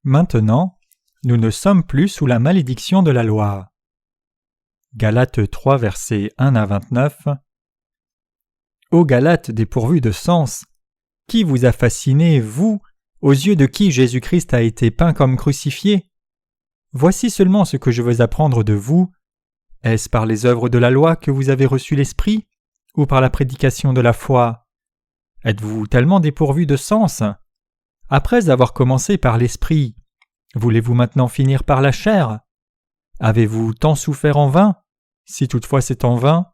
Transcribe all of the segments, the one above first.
Maintenant, nous ne sommes plus sous la malédiction de la loi. Galates 3, versets 1 à 29. Ô Galates dépourvus de sens, qui vous a fasciné, vous, aux yeux de qui Jésus-Christ a été peint comme crucifié? Voici seulement ce que je veux apprendre de vous. Est-ce par les œuvres de la loi que vous avez reçu l'Esprit, ou par la prédication de la foi? Êtes-vous tellement dépourvus de sens? Après avoir commencé par l'Esprit, voulez-vous maintenant finir par la chair? Avez-vous tant souffert en vain, si toutefois c'est en vain?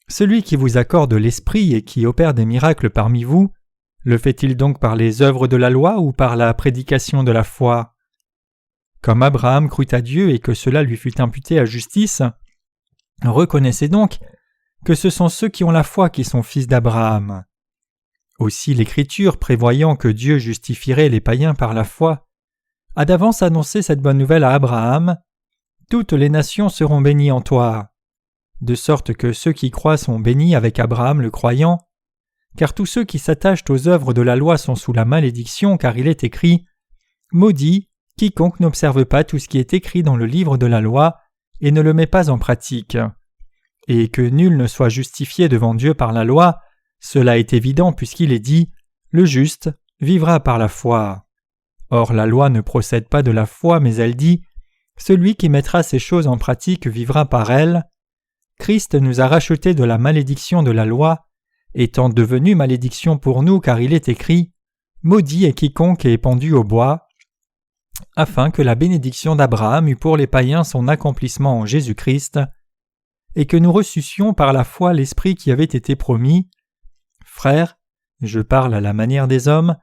Celui qui vous accorde l'Esprit et qui opère des miracles parmi vous, le fait-il donc par les œuvres de la loi ou par la prédication de la foi? Comme Abraham crut à Dieu et que cela lui fut imputé à justice, reconnaissez donc que ce sont ceux qui ont la foi qui sont fils d'Abraham. Aussi l'Écriture, prévoyant que Dieu justifierait les païens par la foi, a d'avance annoncé cette bonne nouvelle à Abraham: « Toutes les nations seront bénies en toi », de sorte que ceux qui croient sont bénis avec Abraham le croyant, car tous ceux qui s'attachent aux œuvres de la loi sont sous la malédiction, car il est écrit « Maudit quiconque n'observe pas tout ce qui est écrit dans le livre de la loi et ne le met pas en pratique. » Et que nul ne soit justifié devant Dieu par la loi, cela est évident puisqu'il est dit « Le juste vivra par la foi ». Or la loi ne procède pas de la foi, mais elle dit « Celui qui mettra ces choses en pratique vivra par elles ». Christ nous a rachetés de la malédiction de la loi, étant devenu malédiction pour nous, car il est écrit « Maudit est quiconque est pendu au bois », afin que la bénédiction d'Abraham eût pour les païens son accomplissement en Jésus-Christ, et que nous reçussions par la foi l'Esprit qui avait été promis. Frères, je parle à la manière des hommes,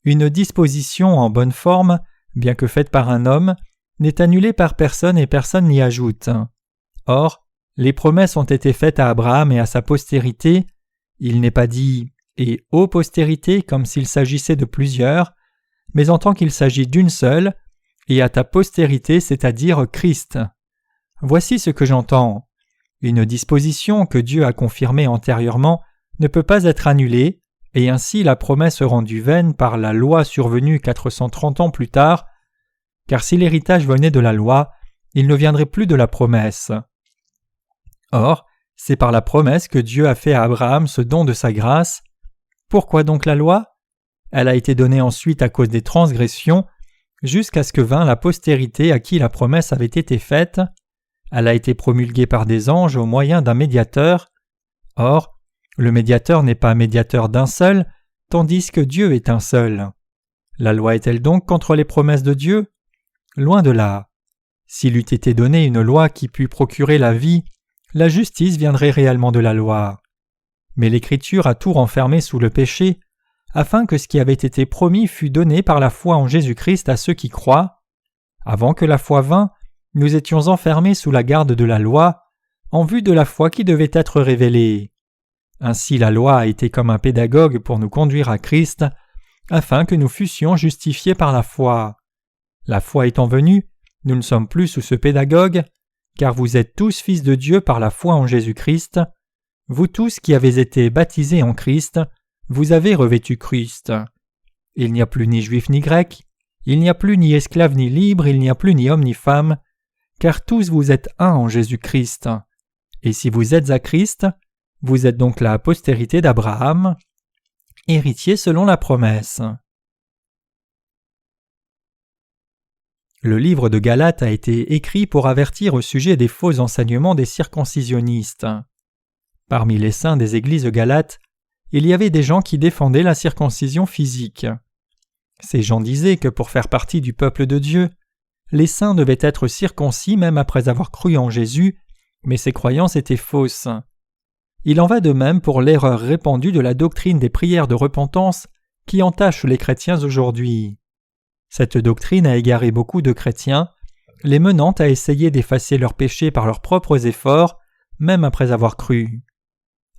une disposition en bonne forme, bien que faite par un homme, n'est annulée par personne et personne n'y ajoute. Or, les promesses ont été faites à Abraham et à sa postérité. Il n'est pas dit « et aux postérités » comme s'il s'agissait de plusieurs, mais en tant qu'il s'agit d'une seule, et à ta postérité, c'est-à-dire Christ. Voici ce que j'entends. Une disposition que Dieu a confirmée antérieurement ne peut pas être annulée, et ainsi la promesse rendue vaine par la loi survenue 430 ans plus tard, car si l'héritage venait de la loi, il ne viendrait plus de la promesse. Or, c'est par la promesse que Dieu a fait à Abraham ce don de sa grâce. Pourquoi donc la loi? Elle a été donnée ensuite à cause des transgressions, jusqu'à ce que vint la postérité à qui la promesse avait été faite. Elle a été promulguée par des anges au moyen d'un médiateur. Or, le médiateur n'est pas médiateur d'un seul, tandis que Dieu est un seul. La loi est-elle donc contre les promesses de Dieu? Loin de là. S'il eût été donné une loi qui pût procurer la vie, la justice viendrait réellement de la loi. Mais l'Écriture a tout renfermé sous le péché, afin que ce qui avait été promis fût donné par la foi en Jésus-Christ à ceux qui croient. Avant que la foi vînt, nous étions enfermés sous la garde de la loi, en vue de la foi qui devait être révélée. Ainsi la loi a été comme un pédagogue pour nous conduire à Christ, afin que nous fussions justifiés par la foi. La foi étant venue, nous ne sommes plus sous ce pédagogue, car vous êtes tous fils de Dieu par la foi en Jésus-Christ. Vous tous qui avez été baptisés en Christ, vous avez revêtu Christ. Il n'y a plus ni juif ni grec, il n'y a plus ni esclave ni libre, il n'y a plus ni homme ni femme, car tous vous êtes un en Jésus-Christ. Et si vous êtes à Christ, vous êtes donc la postérité d'Abraham, héritier selon la promesse. Le livre de Galates a été écrit pour avertir au sujet des faux enseignements des circoncisionnistes. Parmi les saints des églises galates, il y avait des gens qui défendaient la circoncision physique. Ces gens disaient que pour faire partie du peuple de Dieu, les saints devaient être circoncis même après avoir cru en Jésus, mais ces croyances étaient fausses. Il en va de même pour l'erreur répandue de la doctrine des prières de repentance qui entache les chrétiens aujourd'hui. Cette doctrine a égaré beaucoup de chrétiens, les menant à essayer d'effacer leurs péchés par leurs propres efforts, même après avoir cru.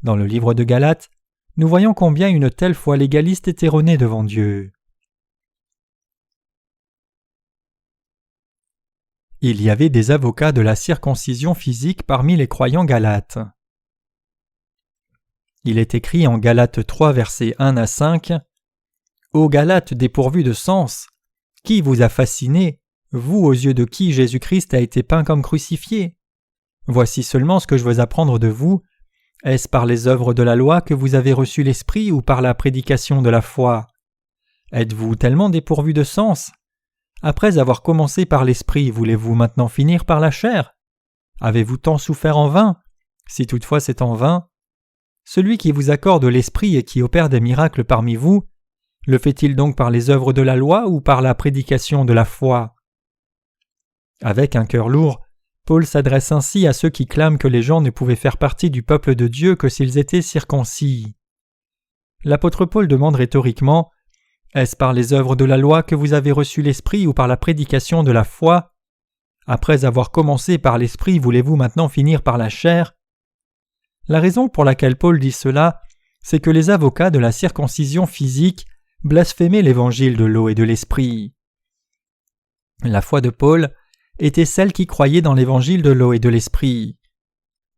Dans le livre de Galates, nous voyons combien une telle foi légaliste est erronée devant Dieu. Il y avait des avocats de la circoncision physique parmi les croyants galates. Il est écrit en Galates 3, versets 1 à 5 « Ô Galates dépourvus de sens, Qui vous a fasciné, vous aux yeux de qui Jésus-Christ a été peint comme crucifié? Voici seulement ce que je veux apprendre de vous. Est-ce par les œuvres de la loi que vous avez reçu l'Esprit ou par la prédication de la foi? Êtes-vous tellement dépourvu de sens? Après avoir commencé par l'Esprit, voulez-vous maintenant finir par la chair? Avez-vous tant souffert en vain? Si toutefois c'est en vain, celui qui vous accorde l'Esprit et qui opère des miracles parmi vous, le fait-il donc par les œuvres de la loi ou par la prédication de la foi? Avec un cœur lourd, Paul s'adresse ainsi à ceux qui clament que les gens ne pouvaient faire partie du peuple de Dieu que s'ils étaient circoncis. L'apôtre Paul demande rhétoriquement: est-ce par les œuvres de la loi que vous avez reçu l'Esprit ou par la prédication de la foi? Après avoir commencé par l'Esprit, voulez-vous maintenant finir par la chair? La raison pour laquelle Paul dit cela, c'est que les avocats de la circoncision physique blasphémaient l'évangile de l'eau et de l'Esprit. La foi de Paul était celle qui croyait dans l'évangile de l'eau et de l'Esprit.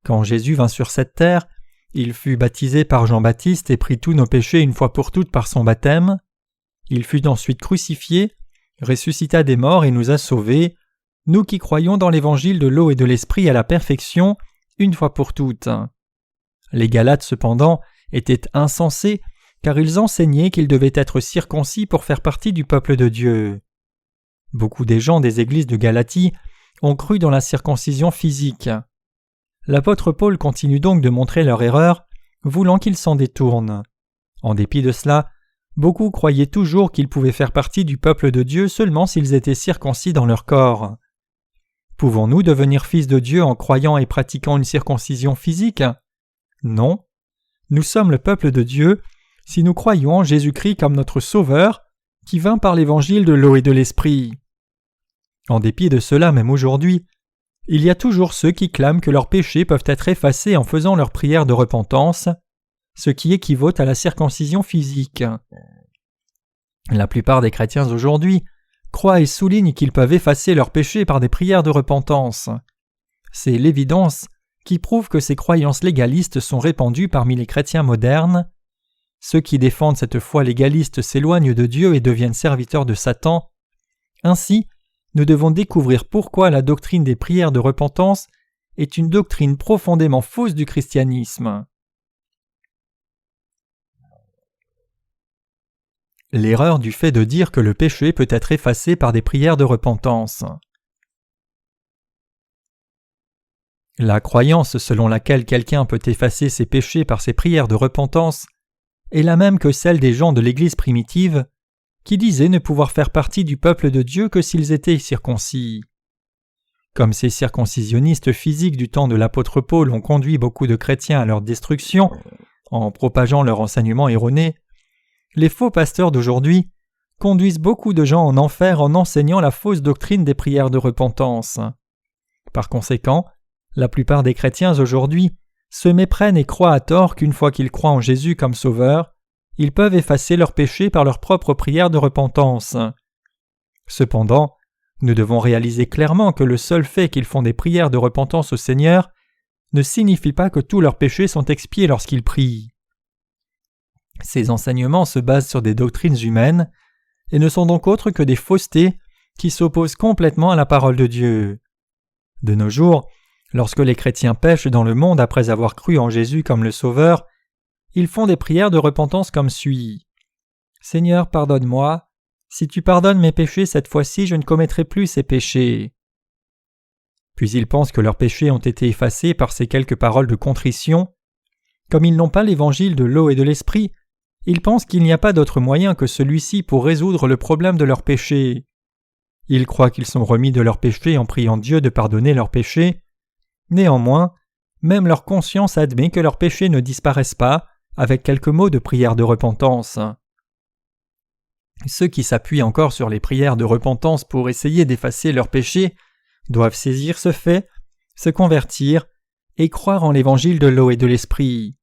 Quand Jésus vint sur cette terre, il fut baptisé par Jean-Baptiste et prit tous nos péchés une fois pour toutes par son baptême. Il fut ensuite crucifié, ressuscita des morts et nous a sauvés, nous qui croyons dans l'évangile de l'eau et de l'Esprit à la perfection, une fois pour toutes. Les Galates, cependant, étaient insensés, car ils enseignaient qu'ils devaient être circoncis pour faire partie du peuple de Dieu. Beaucoup des gens des églises de Galatie ont cru dans la circoncision physique. L'apôtre Paul continue donc de montrer leur erreur, voulant qu'ils s'en détournent. En dépit de cela, beaucoup croyaient toujours qu'ils pouvaient faire partie du peuple de Dieu seulement s'ils étaient circoncis dans leur corps. Pouvons-nous devenir fils de Dieu en croyant et pratiquant une circoncision physique? Non. Nous sommes le peuple de Dieu si nous croyons en Jésus-Christ comme notre Sauveur, qui vint par l'évangile de l'eau et de l'Esprit. En dépit de cela, même aujourd'hui, il y a toujours ceux qui clament que leurs péchés peuvent être effacés en faisant leur prière de repentance, ce qui équivaut à la circoncision physique. La plupart des chrétiens aujourd'hui croient et soulignent qu'ils peuvent effacer leurs péchés par des prières de repentance. C'est l'évidence qui prouve que ces croyances légalistes sont répandues parmi les chrétiens modernes. Ceux qui défendent cette foi légaliste s'éloignent de Dieu et deviennent serviteurs de Satan. Ainsi, nous devons découvrir pourquoi la doctrine des prières de repentance est une doctrine profondément fausse du christianisme. L'erreur du fait de dire que le péché peut être effacé par des prières de repentance. La croyance selon laquelle quelqu'un peut effacer ses péchés par ses prières de repentance est la même que celle des gens de l'Église primitive, qui disaient ne pouvoir faire partie du peuple de Dieu que s'ils étaient circoncis. Comme ces circoncisionnistes physiques du temps de l'apôtre Paul ont conduit beaucoup de chrétiens à leur destruction en propageant leur enseignement erroné, les faux pasteurs d'aujourd'hui conduisent beaucoup de gens en enfer en enseignant la fausse doctrine des prières de repentance. Par conséquent, la plupart des chrétiens aujourd'hui se méprennent et croient à tort qu'une fois qu'ils croient en Jésus comme Sauveur, ils peuvent effacer leurs péchés par leurs propres prières de repentance. Cependant, nous devons réaliser clairement que le seul fait qu'ils font des prières de repentance au Seigneur ne signifie pas que tous leurs péchés sont expiés lorsqu'ils prient. Ces enseignements se basent sur des doctrines humaines et ne sont donc autres que des faussetés qui s'opposent complètement à la parole de Dieu. De nos jours, lorsque les chrétiens pêchent dans le monde après avoir cru en Jésus comme le Sauveur, ils font des prières de repentance comme suit. « Seigneur, pardonne-moi. Si tu pardonnes mes péchés cette fois-ci, je ne commettrai plus ces péchés. » Puis ils pensent que leurs péchés ont été effacés par ces quelques paroles de contrition. Comme ils n'ont pas l'évangile de l'eau et de l'esprit, ils pensent qu'il n'y a pas d'autre moyen que celui-ci pour résoudre le problème de leurs péchés. Ils croient qu'ils sont remis de leurs péchés en priant Dieu de pardonner leurs péchés. Néanmoins, même leur conscience admet que leurs péchés ne disparaissent pas avec quelques mots de prière de repentance. Ceux qui s'appuient encore sur les prières de repentance pour essayer d'effacer leurs péchés doivent saisir ce fait, se convertir et croire en l'évangile de l'eau et de l'esprit.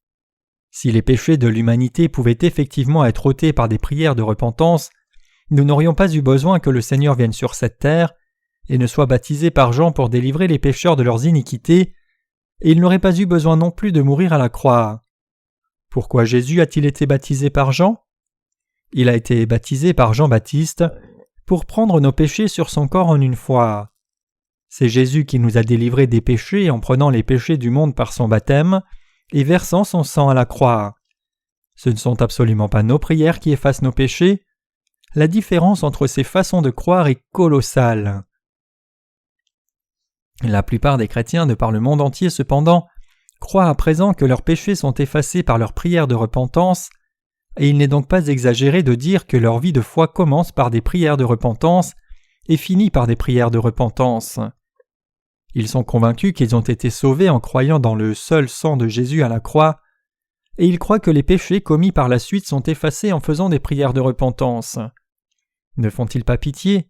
Si les péchés de l'humanité pouvaient effectivement être ôtés par des prières de repentance, nous n'aurions pas eu besoin que le Seigneur vienne sur cette terre et ne soit baptisé par Jean pour délivrer les pécheurs de leurs iniquités, et il n'aurait pas eu besoin non plus de mourir à la croix. Pourquoi Jésus a-t-il été baptisé par Jean ? Il a été baptisé par Jean-Baptiste pour prendre nos péchés sur son corps en une fois. C'est Jésus qui nous a délivrés des péchés en prenant les péchés du monde par son baptême et versant son sang à la croix. Ce ne sont absolument pas nos prières qui effacent nos péchés. La différence entre ces façons de croire est colossale. La plupart des chrétiens de par le monde entier, cependant, croient à présent que leurs péchés sont effacés par leur prière de repentance, et il n'est donc pas exagéré de dire que leur vie de foi commence par des prières de repentance et finit par des prières de repentance. Ils sont convaincus qu'ils ont été sauvés en croyant dans le seul sang de Jésus à la croix, et ils croient que les péchés commis par la suite sont effacés en faisant des prières de repentance. Ne font-ils pas pitié ?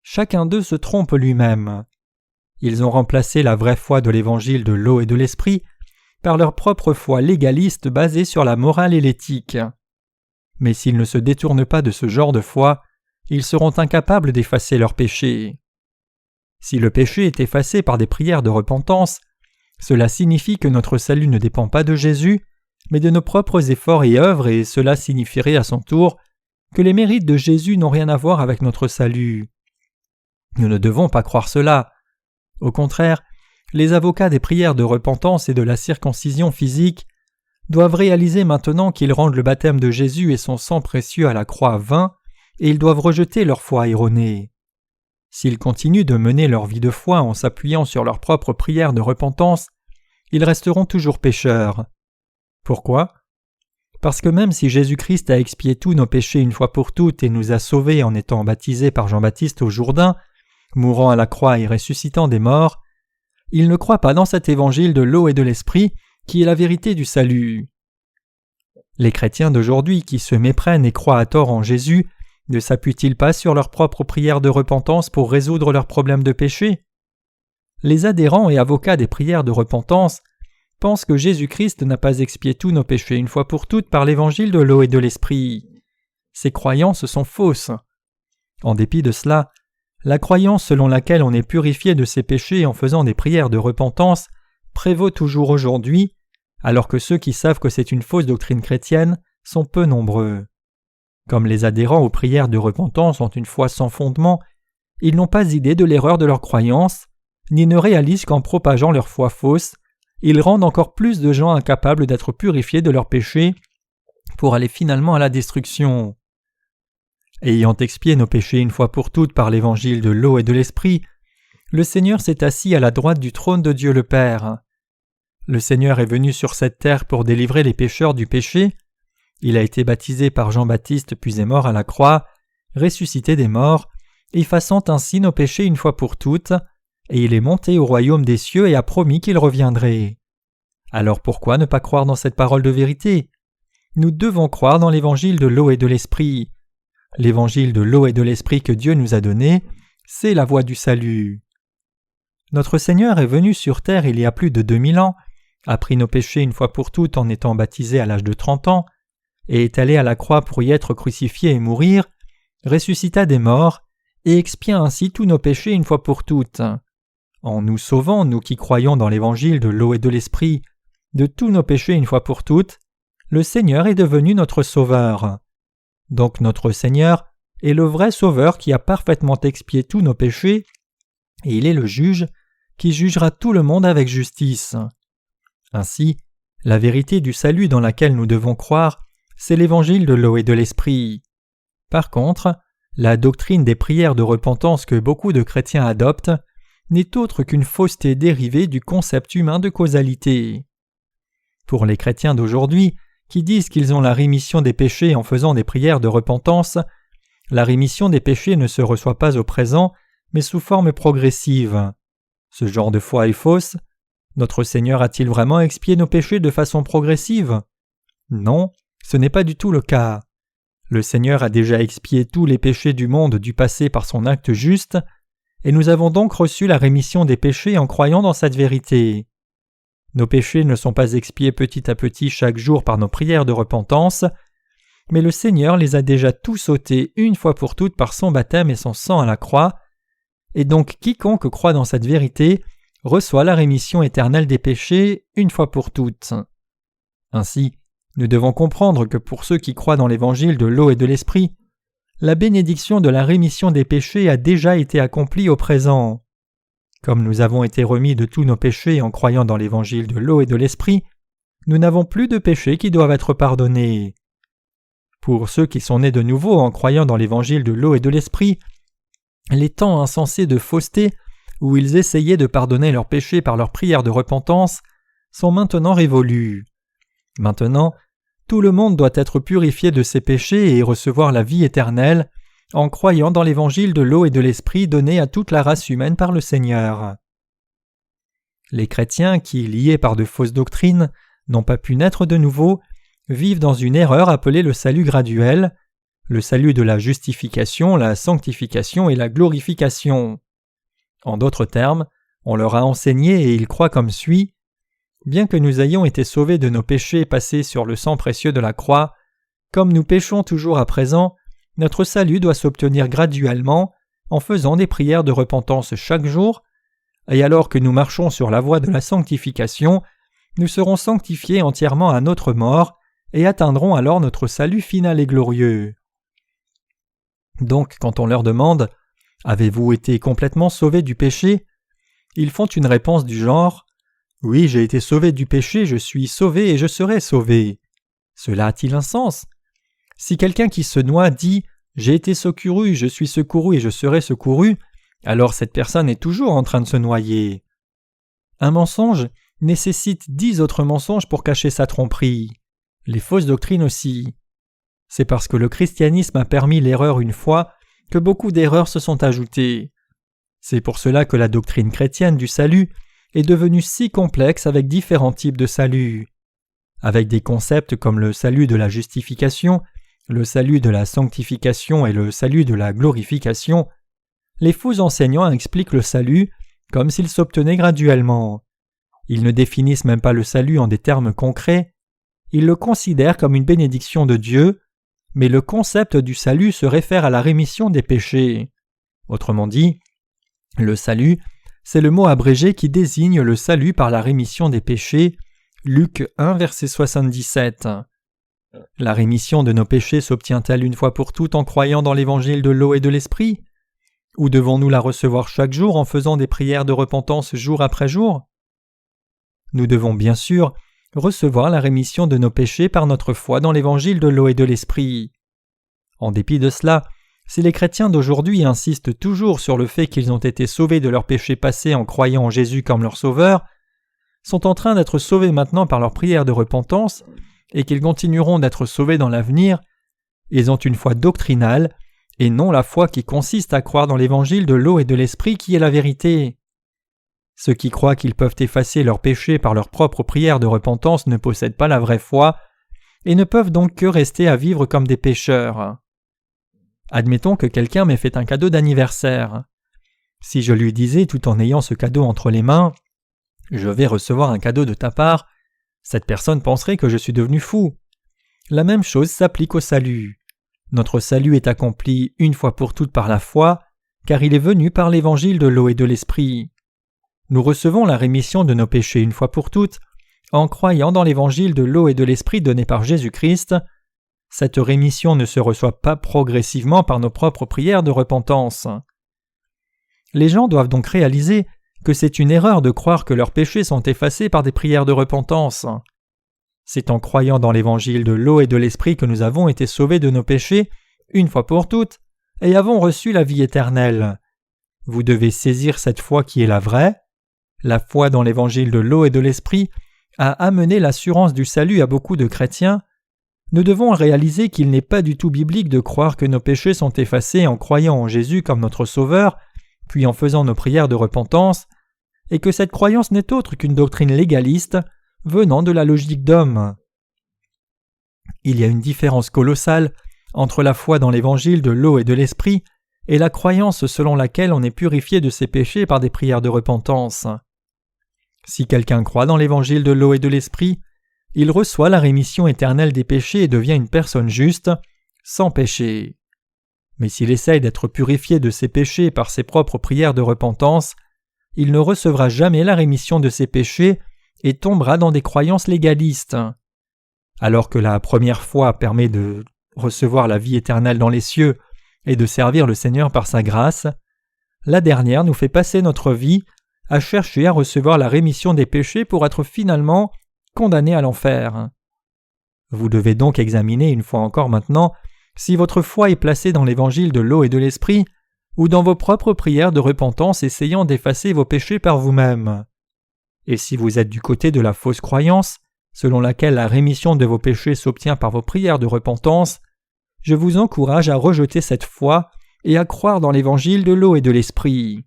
Chacun d'eux se trompe lui-même. Ils ont remplacé la vraie foi de l'évangile de l'eau et de l'esprit par leur propre foi légaliste basée sur la morale et l'éthique. Mais s'ils ne se détournent pas de ce genre de foi, ils seront incapables d'effacer leurs péchés. Si le péché est effacé par des prières de repentance, cela signifie que notre salut ne dépend pas de Jésus, mais de nos propres efforts et œuvres, et cela signifierait à son tour que les mérites de Jésus n'ont rien à voir avec notre salut. Nous ne devons pas croire cela. Au contraire, les avocats des prières de repentance et de la circoncision physique doivent réaliser maintenant qu'ils rendent le baptême de Jésus et son sang précieux à la croix vain, et ils doivent rejeter leur foi erronée. S'ils continuent de mener leur vie de foi en s'appuyant sur leurs propres prières de repentance, ils resteront toujours pécheurs. Pourquoi ? Parce que même si Jésus-Christ a expié tous nos péchés une fois pour toutes et nous a sauvés en étant baptisés par Jean-Baptiste au Jourdain, mourant à la croix et ressuscitant des morts, ils ne croient pas dans cet évangile de l'eau et de l'esprit qui est la vérité du salut. Les chrétiens d'aujourd'hui qui se méprennent et croient à tort en Jésus ne s'appuient-ils pas sur leurs propres prières de repentance pour résoudre leurs problèmes de péché ? Les adhérents et avocats des prières de repentance pensent que Jésus-Christ n'a pas expié tous nos péchés une fois pour toutes par l'évangile de l'eau et de l'esprit. Ces croyances sont fausses. En dépit de cela, la croyance selon laquelle on est purifié de ses péchés en faisant des prières de repentance prévaut toujours aujourd'hui, alors que ceux qui savent que c'est une fausse doctrine chrétienne sont peu nombreux. Comme les adhérents aux prières de repentance ont une foi sans fondement, ils n'ont pas idée de l'erreur de leur croyance, ni ne réalisent qu'en propageant leur foi fausse, ils rendent encore plus de gens incapables d'être purifiés de leurs péchés pour aller finalement à la destruction. Ayant expié nos péchés une fois pour toutes par l'évangile de l'eau et de l'esprit, le Seigneur s'est assis à la droite du trône de Dieu le Père. Le Seigneur est venu sur cette terre pour délivrer les pécheurs du péché. Il a été baptisé par Jean-Baptiste puis est mort à la croix, ressuscité des morts, effaçant ainsi nos péchés une fois pour toutes, et il est monté au royaume des cieux et a promis qu'il reviendrait. Alors pourquoi ne pas croire dans cette parole de vérité ? Nous devons croire dans l'évangile de l'eau et de l'esprit. L'évangile de l'eau et de l'esprit que Dieu nous a donné, c'est la voie du salut. Notre Seigneur est venu sur terre il y a plus de 2000 ans, a pris nos péchés une fois pour toutes en étant baptisé à l'âge de 30 ans, et est allé à la croix pour y être crucifié et mourir, ressuscita des morts, et expia ainsi tous nos péchés une fois pour toutes. En nous sauvant, nous qui croyons dans l'évangile de l'eau et de l'esprit, de tous nos péchés une fois pour toutes, le Seigneur est devenu notre Sauveur. Donc notre Seigneur est le vrai Sauveur qui a parfaitement expié tous nos péchés, et il est le juge qui jugera tout le monde avec justice. Ainsi, la vérité du salut dans laquelle nous devons croire, c'est l'évangile de l'eau et de l'esprit. Par contre, la doctrine des prières de repentance que beaucoup de chrétiens adoptent n'est autre qu'une fausseté dérivée du concept humain de causalité. Pour les chrétiens d'aujourd'hui, qui disent qu'ils ont la rémission des péchés en faisant des prières de repentance, la rémission des péchés ne se reçoit pas au présent, mais sous forme progressive. Ce genre de foi est fausse. Notre Seigneur a-t-il vraiment expié nos péchés de façon progressive ? Non, ce n'est pas du tout le cas. Le Seigneur a déjà expié tous les péchés du monde du passé par son acte juste, et nous avons donc reçu la rémission des péchés en croyant dans cette vérité. Nos péchés ne sont pas expiés petit à petit chaque jour par nos prières de repentance, mais le Seigneur les a déjà tous ôtés une fois pour toutes par son baptême et son sang à la croix, et donc quiconque croit dans cette vérité reçoit la rémission éternelle des péchés une fois pour toutes. Ainsi, nous devons comprendre que pour ceux qui croient dans l'évangile de l'eau et de l'esprit, la bénédiction de la rémission des péchés a déjà été accomplie au présent. Comme nous avons été remis de tous nos péchés en croyant dans l'évangile de l'eau et de l'esprit, nous n'avons plus de péchés qui doivent être pardonnés. Pour ceux qui sont nés de nouveau en croyant dans l'évangile de l'eau et de l'esprit, les temps insensés de fausseté, où ils essayaient de pardonner leurs péchés par leur prière de repentance, sont maintenant révolus. Maintenant, tout le monde doit être purifié de ses péchés et recevoir la vie éternelle en croyant dans l'évangile de l'eau et de l'esprit donné à toute la race humaine par le Seigneur. Les chrétiens qui, liés par de fausses doctrines, n'ont pas pu naître de nouveau, vivent dans une erreur appelée le salut graduel, le salut de la justification, la sanctification et la glorification. En d'autres termes, on leur a enseigné et ils croient comme suit. Bien que nous ayons été sauvés de nos péchés passés sur le sang précieux de la croix, comme nous péchons toujours à présent, notre salut doit s'obtenir graduellement en faisant des prières de repentance chaque jour, et alors que nous marchons sur la voie de la sanctification, nous serons sanctifiés entièrement à notre mort et atteindrons alors notre salut final et glorieux. Donc, quand on leur demande « Avez-vous été complètement sauvés du péché ?», ils font une réponse du genre « Oui, j'ai été sauvé du péché, je suis sauvé et je serai sauvé ». Cela a-t-il un sens ? Si quelqu'un qui se noie dit « J'ai été secouru, je suis secouru et je serai secouru », alors cette personne est toujours en train de se noyer. Un mensonge nécessite 10 autres mensonges pour cacher sa tromperie. Les fausses doctrines aussi. C'est parce que le christianisme a permis l'erreur une fois que beaucoup d'erreurs se sont ajoutées. C'est pour cela que la doctrine chrétienne du salut est devenue si complexe avec différents types de salut. Avec des concepts comme le salut de la justification, le salut de la sanctification et le salut de la glorification, les faux enseignants expliquent le salut comme s'il s'obtenait graduellement. Ils ne définissent même pas le salut en des termes concrets. Ils le considèrent comme une bénédiction de Dieu, mais le concept du salut se réfère à la rémission des péchés. Autrement dit, le salut, c'est le mot abrégé qui désigne le salut par la rémission des péchés, Luc 1, verset 77. La rémission de nos péchés s'obtient-elle une fois pour toutes en croyant dans l'évangile de l'eau et de l'esprit ? Ou devons-nous la recevoir chaque jour en faisant des prières de repentance jour après jour ? Nous devons bien sûr recevoir la rémission de nos péchés par notre foi dans l'évangile de l'eau et de l'esprit. En dépit de cela, si les chrétiens d'aujourd'hui insistent toujours sur le fait qu'ils ont été sauvés de leurs péchés passés en croyant en Jésus comme leur sauveur, sont en train d'être sauvés maintenant par leur prière de repentance et qu'ils continueront d'être sauvés dans l'avenir, ils ont une foi doctrinale et non la foi qui consiste à croire dans l'évangile de l'eau et de l'esprit qui est la vérité. Ceux qui croient qu'ils peuvent effacer leurs péchés par leur propre prière de repentance ne possèdent pas la vraie foi et ne peuvent donc que rester à vivre comme des pécheurs. Admettons que quelqu'un m'ait fait un cadeau d'anniversaire. Si je lui disais tout en ayant ce cadeau entre les mains « Je vais recevoir un cadeau de ta part », cette personne penserait que je suis devenu fou. La même chose s'applique au salut. Notre salut est accompli une fois pour toutes par la foi, car il est venu par l'évangile de l'eau et de l'esprit. Nous recevons la rémission de nos péchés une fois pour toutes en croyant dans l'évangile de l'eau et de l'esprit donné par Jésus-Christ. Cette rémission ne se reçoit pas progressivement par nos propres prières de repentance. Les gens doivent donc réaliser que c'est une erreur de croire que leurs péchés sont effacés par des prières de repentance. C'est en croyant dans l'évangile de l'eau et de l'esprit que nous avons été sauvés de nos péchés une fois pour toutes et avons reçu la vie éternelle. Vous devez saisir cette foi qui est la vraie. La foi dans l'évangile de l'eau et de l'esprit a amené l'assurance du salut à beaucoup de chrétiens. Nous devons réaliser qu'il n'est pas du tout biblique de croire que nos péchés sont effacés en croyant en Jésus comme notre Sauveur, puis en faisant nos prières de repentance, et que cette croyance n'est autre qu'une doctrine légaliste venant de la logique d'homme. Il y a une différence colossale entre la foi dans l'évangile de l'eau et de l'esprit et la croyance selon laquelle on est purifié de ses péchés par des prières de repentance. Si quelqu'un croit dans l'évangile de l'eau et de l'esprit, il reçoit la rémission éternelle des péchés et devient une personne juste, sans péché. Mais s'il essaye d'être purifié de ses péchés par ses propres prières de repentance, il ne recevra jamais la rémission de ses péchés et tombera dans des croyances légalistes. Alors que la première foi permet de recevoir la vie éternelle dans les cieux et de servir le Seigneur par sa grâce, la dernière nous fait passer notre vie à chercher à recevoir la rémission des péchés pour être finalement condamnés à l'enfer. Vous devez donc examiner une fois encore maintenant si votre foi est placée dans l'évangile de l'eau et de l'esprit ou dans vos propres prières de repentance essayant d'effacer vos péchés par vous-même. Et si vous êtes du côté de la fausse croyance, selon laquelle la rémission de vos péchés s'obtient par vos prières de repentance, je vous encourage à rejeter cette foi et à croire dans l'évangile de l'eau et de l'esprit.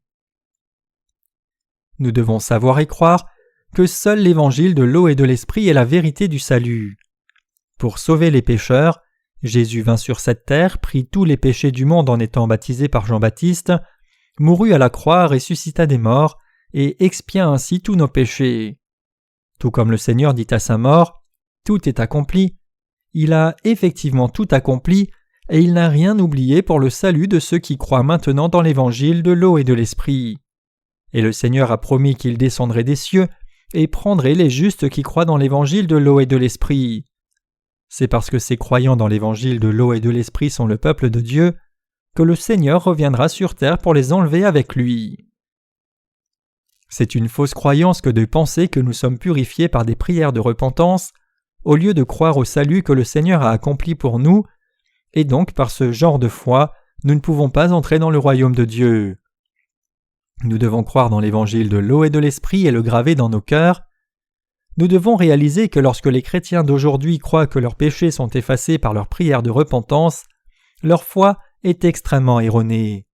Nous devons savoir et croire que seul l'évangile de l'eau et de l'esprit est la vérité du salut. Pour sauver les pécheurs, Jésus vint sur cette terre, prit tous les péchés du monde en étant baptisé par Jean-Baptiste, mourut à la croix, ressuscita des morts et expia ainsi tous nos péchés. Tout comme le Seigneur dit à sa mort, « Tout est accompli », il a effectivement tout accompli et il n'a rien oublié pour le salut de ceux qui croient maintenant dans l'évangile de l'eau et de l'esprit. Et le Seigneur a promis qu'il descendrait des cieux et prendrait les justes qui croient dans l'évangile de l'eau et de l'esprit. C'est parce que ces croyants dans l'évangile de l'eau et de l'esprit sont le peuple de Dieu que le Seigneur reviendra sur terre pour les enlever avec lui. C'est une fausse croyance que de penser que nous sommes purifiés par des prières de repentance au lieu de croire au salut que le Seigneur a accompli pour nous, et donc par ce genre de foi, nous ne pouvons pas entrer dans le royaume de Dieu. Nous devons croire dans l'évangile de l'eau et de l'esprit et le graver dans nos cœurs. Nous devons réaliser que lorsque les chrétiens d'aujourd'hui croient que leurs péchés sont effacés par leurs prières de repentance, leur foi est extrêmement erronée.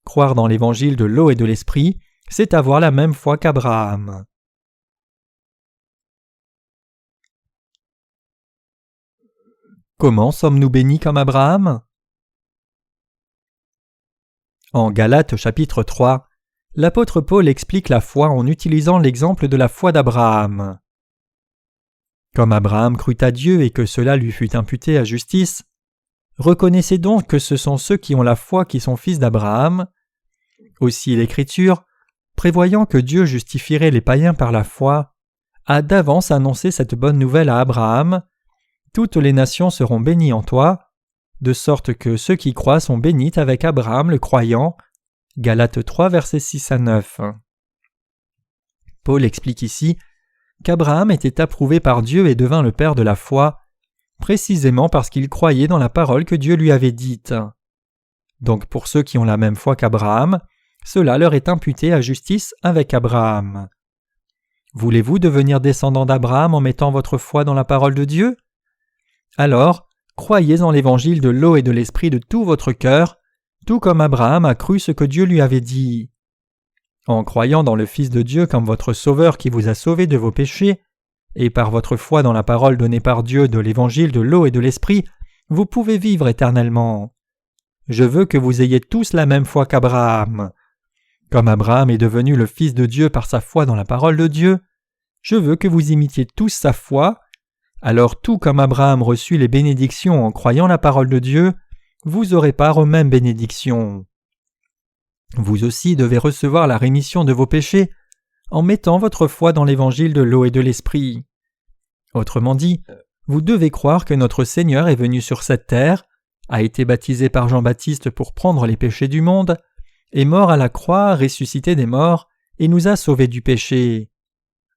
Croire dans l'évangile de l'eau et de l'esprit, c'est avoir la même foi qu'Abraham. Comment sommes-nous bénis comme Abraham? En Galates chapitre 3, l'apôtre Paul explique la foi en utilisant l'exemple de la foi d'Abraham. Comme Abraham crut à Dieu et que cela lui fut imputé à justice, reconnaissez donc que ce sont ceux qui ont la foi qui sont fils d'Abraham. Aussi l'Écriture, prévoyant que Dieu justifierait les païens par la foi, a d'avance annoncé cette bonne nouvelle à Abraham. Toutes les nations seront bénies en toi, de sorte que ceux qui croient sont bénis avec Abraham le croyant. Galates 3, versets 6 à 9. Paul explique ici qu'Abraham était approuvé par Dieu et devint le père de la foi, précisément parce qu'il croyait dans la parole que Dieu lui avait dite. Donc pour ceux qui ont la même foi qu'Abraham, cela leur est imputé à justice avec Abraham. Voulez-vous devenir descendant d'Abraham en mettant votre foi dans la parole de Dieu? Alors, croyez en l'évangile de l'eau et de l'esprit de tout votre cœur, tout comme Abraham a cru ce que Dieu lui avait dit. En croyant dans le Fils de Dieu comme votre Sauveur qui vous a sauvé de vos péchés, et par votre foi dans la parole donnée par Dieu de l'évangile de l'eau et de l'esprit, vous pouvez vivre éternellement. Je veux que vous ayez tous la même foi qu'Abraham. Comme Abraham est devenu le Fils de Dieu par sa foi dans la parole de Dieu, je veux que vous imitiez tous sa foi. Alors tout comme Abraham reçut les bénédictions en croyant la parole de Dieu, vous aurez part aux mêmes bénédictions. Vous aussi devez recevoir la rémission de vos péchés en mettant votre foi dans l'évangile de l'eau et de l'esprit. Autrement dit, vous devez croire que notre Seigneur est venu sur cette terre, a été baptisé par Jean-Baptiste pour prendre les péchés du monde, est mort à la croix, ressuscité des morts, et nous a sauvés du péché.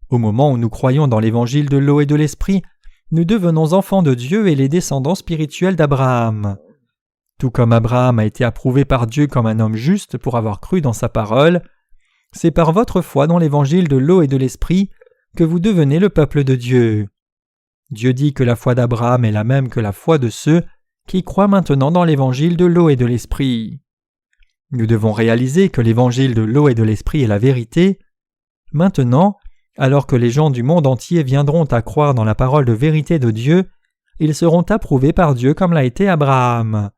Au moment où nous croyons dans l'évangile de l'eau et de l'esprit, nous devenons enfants de Dieu et les descendants spirituels d'Abraham. Tout comme Abraham a été approuvé par Dieu comme un homme juste pour avoir cru dans sa parole, c'est par votre foi dans l'évangile de l'eau et de l'esprit que vous devenez le peuple de Dieu. Dieu dit que la foi d'Abraham est la même que la foi de ceux qui croient maintenant dans l'évangile de l'eau et de l'esprit. Nous devons réaliser que l'évangile de l'eau et de l'esprit est la vérité. Maintenant, alors que les gens du monde entier viendront à croire dans la parole de vérité de Dieu, ils seront approuvés par Dieu comme l'a été Abraham.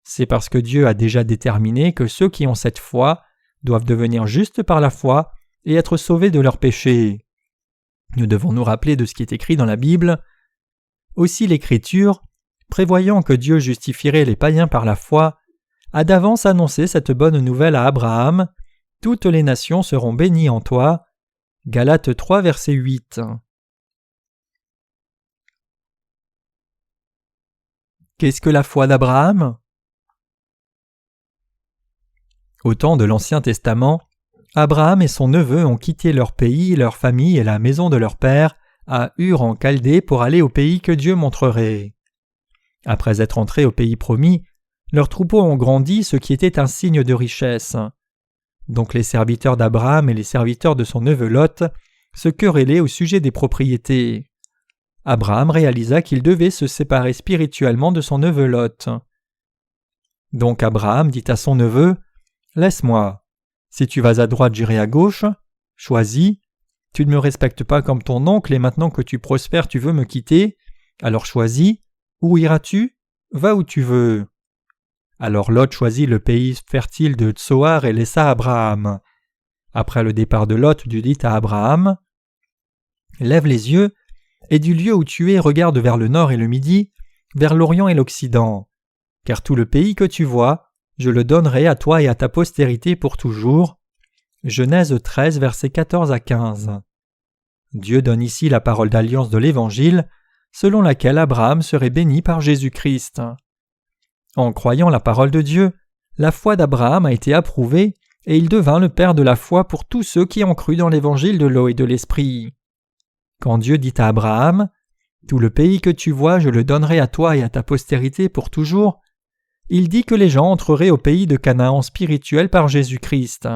C'est parce que Dieu a déjà déterminé que ceux qui ont cette foi doivent devenir justes par la foi et être sauvés de leurs péchés. Nous devons nous rappeler de ce qui est écrit dans la Bible. Aussi l'Écriture, prévoyant que Dieu justifierait les païens par la foi, a d'avance annoncé cette bonne nouvelle à Abraham. Toutes les nations seront bénies en toi. Galates 3, verset 8. Qu'est-ce que la foi d'Abraham? Au temps de l'Ancien Testament, Abraham et son neveu ont quitté leur pays, leur famille et la maison de leur père à Ur en Chaldée pour aller au pays que Dieu montrerait. Après être entrés au pays promis, leurs troupeaux ont grandi, ce qui était un signe de richesse. Donc les serviteurs d'Abraham et les serviteurs de son neveu Lot se querellaient au sujet des propriétés. Abraham réalisa qu'il devait se séparer spirituellement de son neveu Lot. Donc Abraham dit à son neveu : « Laisse-moi. Si tu vas à droite, j'irai à gauche. Choisis. Tu ne me respectes pas comme ton oncle et maintenant que tu prospères, tu veux me quitter. Alors choisis. Où iras-tu ? Va où tu veux. » Alors Lot choisit le pays fertile de Tsoar et laissa Abraham. Après le départ de Lot, Dieu dit à Abraham : « Lève les yeux, et du lieu où tu es, regarde vers le nord et le midi, vers l'orient et l'occident. Car tout le pays que tu vois, je le donnerai à toi et à ta postérité pour toujours. » Genèse 13, versets 14 à 15. Dieu donne ici la parole d'alliance de l'Évangile, selon laquelle Abraham serait béni par Jésus-Christ. En croyant la parole de Dieu, la foi d'Abraham a été approuvée et il devint le père de la foi pour tous ceux qui ont cru dans l'évangile de l'eau et de l'esprit. Quand Dieu dit à Abraham : « Tout le pays que tu vois, je le donnerai à toi et à ta postérité pour toujours », il dit que les gens entreraient au pays de Canaan spirituel par Jésus-Christ.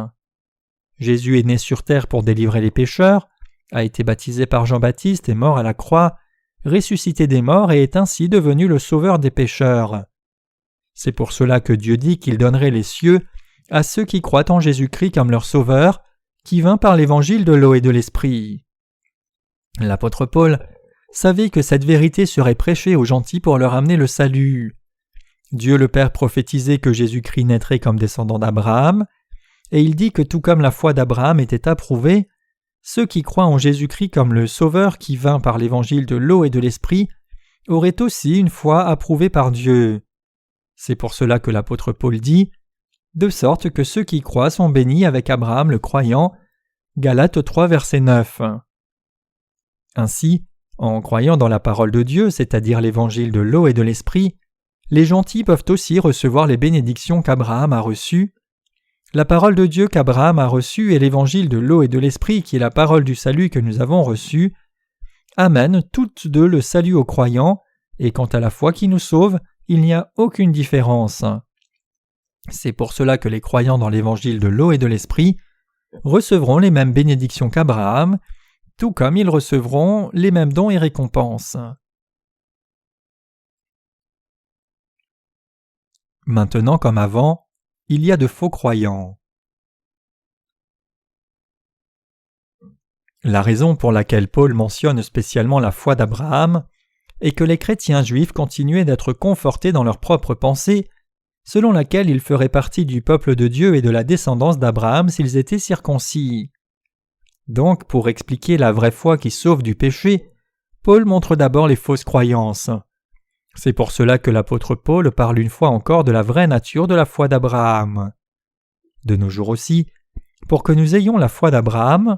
Jésus est né sur terre pour délivrer les pécheurs, a été baptisé par Jean-Baptiste et mort à la croix, ressuscité des morts et est ainsi devenu le sauveur des pécheurs. C'est pour cela que Dieu dit qu'il donnerait les cieux à ceux qui croient en Jésus-Christ comme leur sauveur, qui vint par l'évangile de l'eau et de l'esprit. L'apôtre Paul savait que cette vérité serait prêchée aux gentils pour leur amener le salut. Dieu le Père prophétisait que Jésus-Christ naîtrait comme descendant d'Abraham, et il dit que tout comme la foi d'Abraham était approuvée, ceux qui croient en Jésus-Christ comme le Sauveur qui vint par l'évangile de l'eau et de l'esprit auraient aussi une foi approuvée par Dieu. C'est pour cela que l'apôtre Paul dit : « De sorte que ceux qui croient sont bénis avec Abraham le croyant. » Galates 3, verset 9. Ainsi, en croyant dans la parole de Dieu, c'est-à-dire l'évangile de l'eau et de l'esprit, les gentils peuvent aussi recevoir les bénédictions qu'Abraham a reçues. La parole de Dieu qu'Abraham a reçue et l'évangile de l'eau et de l'esprit qui est la parole du salut que nous avons reçue amènent toutes deux le salut aux croyants, et quant à la foi qui nous sauve, il n'y a aucune différence. C'est pour cela que les croyants dans l'évangile de l'eau et de l'esprit recevront les mêmes bénédictions qu'Abraham, tout comme ils recevront les mêmes dons et récompenses. Maintenant comme avant, il y a de faux croyants. La raison pour laquelle Paul mentionne spécialement la foi d'Abraham est que les chrétiens juifs continuaient d'être confortés dans leur propre pensée, selon laquelle ils feraient partie du peuple de Dieu et de la descendance d'Abraham s'ils étaient circoncis. Donc, pour expliquer la vraie foi qui sauve du péché, Paul montre d'abord les fausses croyances. C'est pour cela que l'apôtre Paul parle une fois encore de la vraie nature de la foi d'Abraham. De nos jours aussi, pour que nous ayons la foi d'Abraham,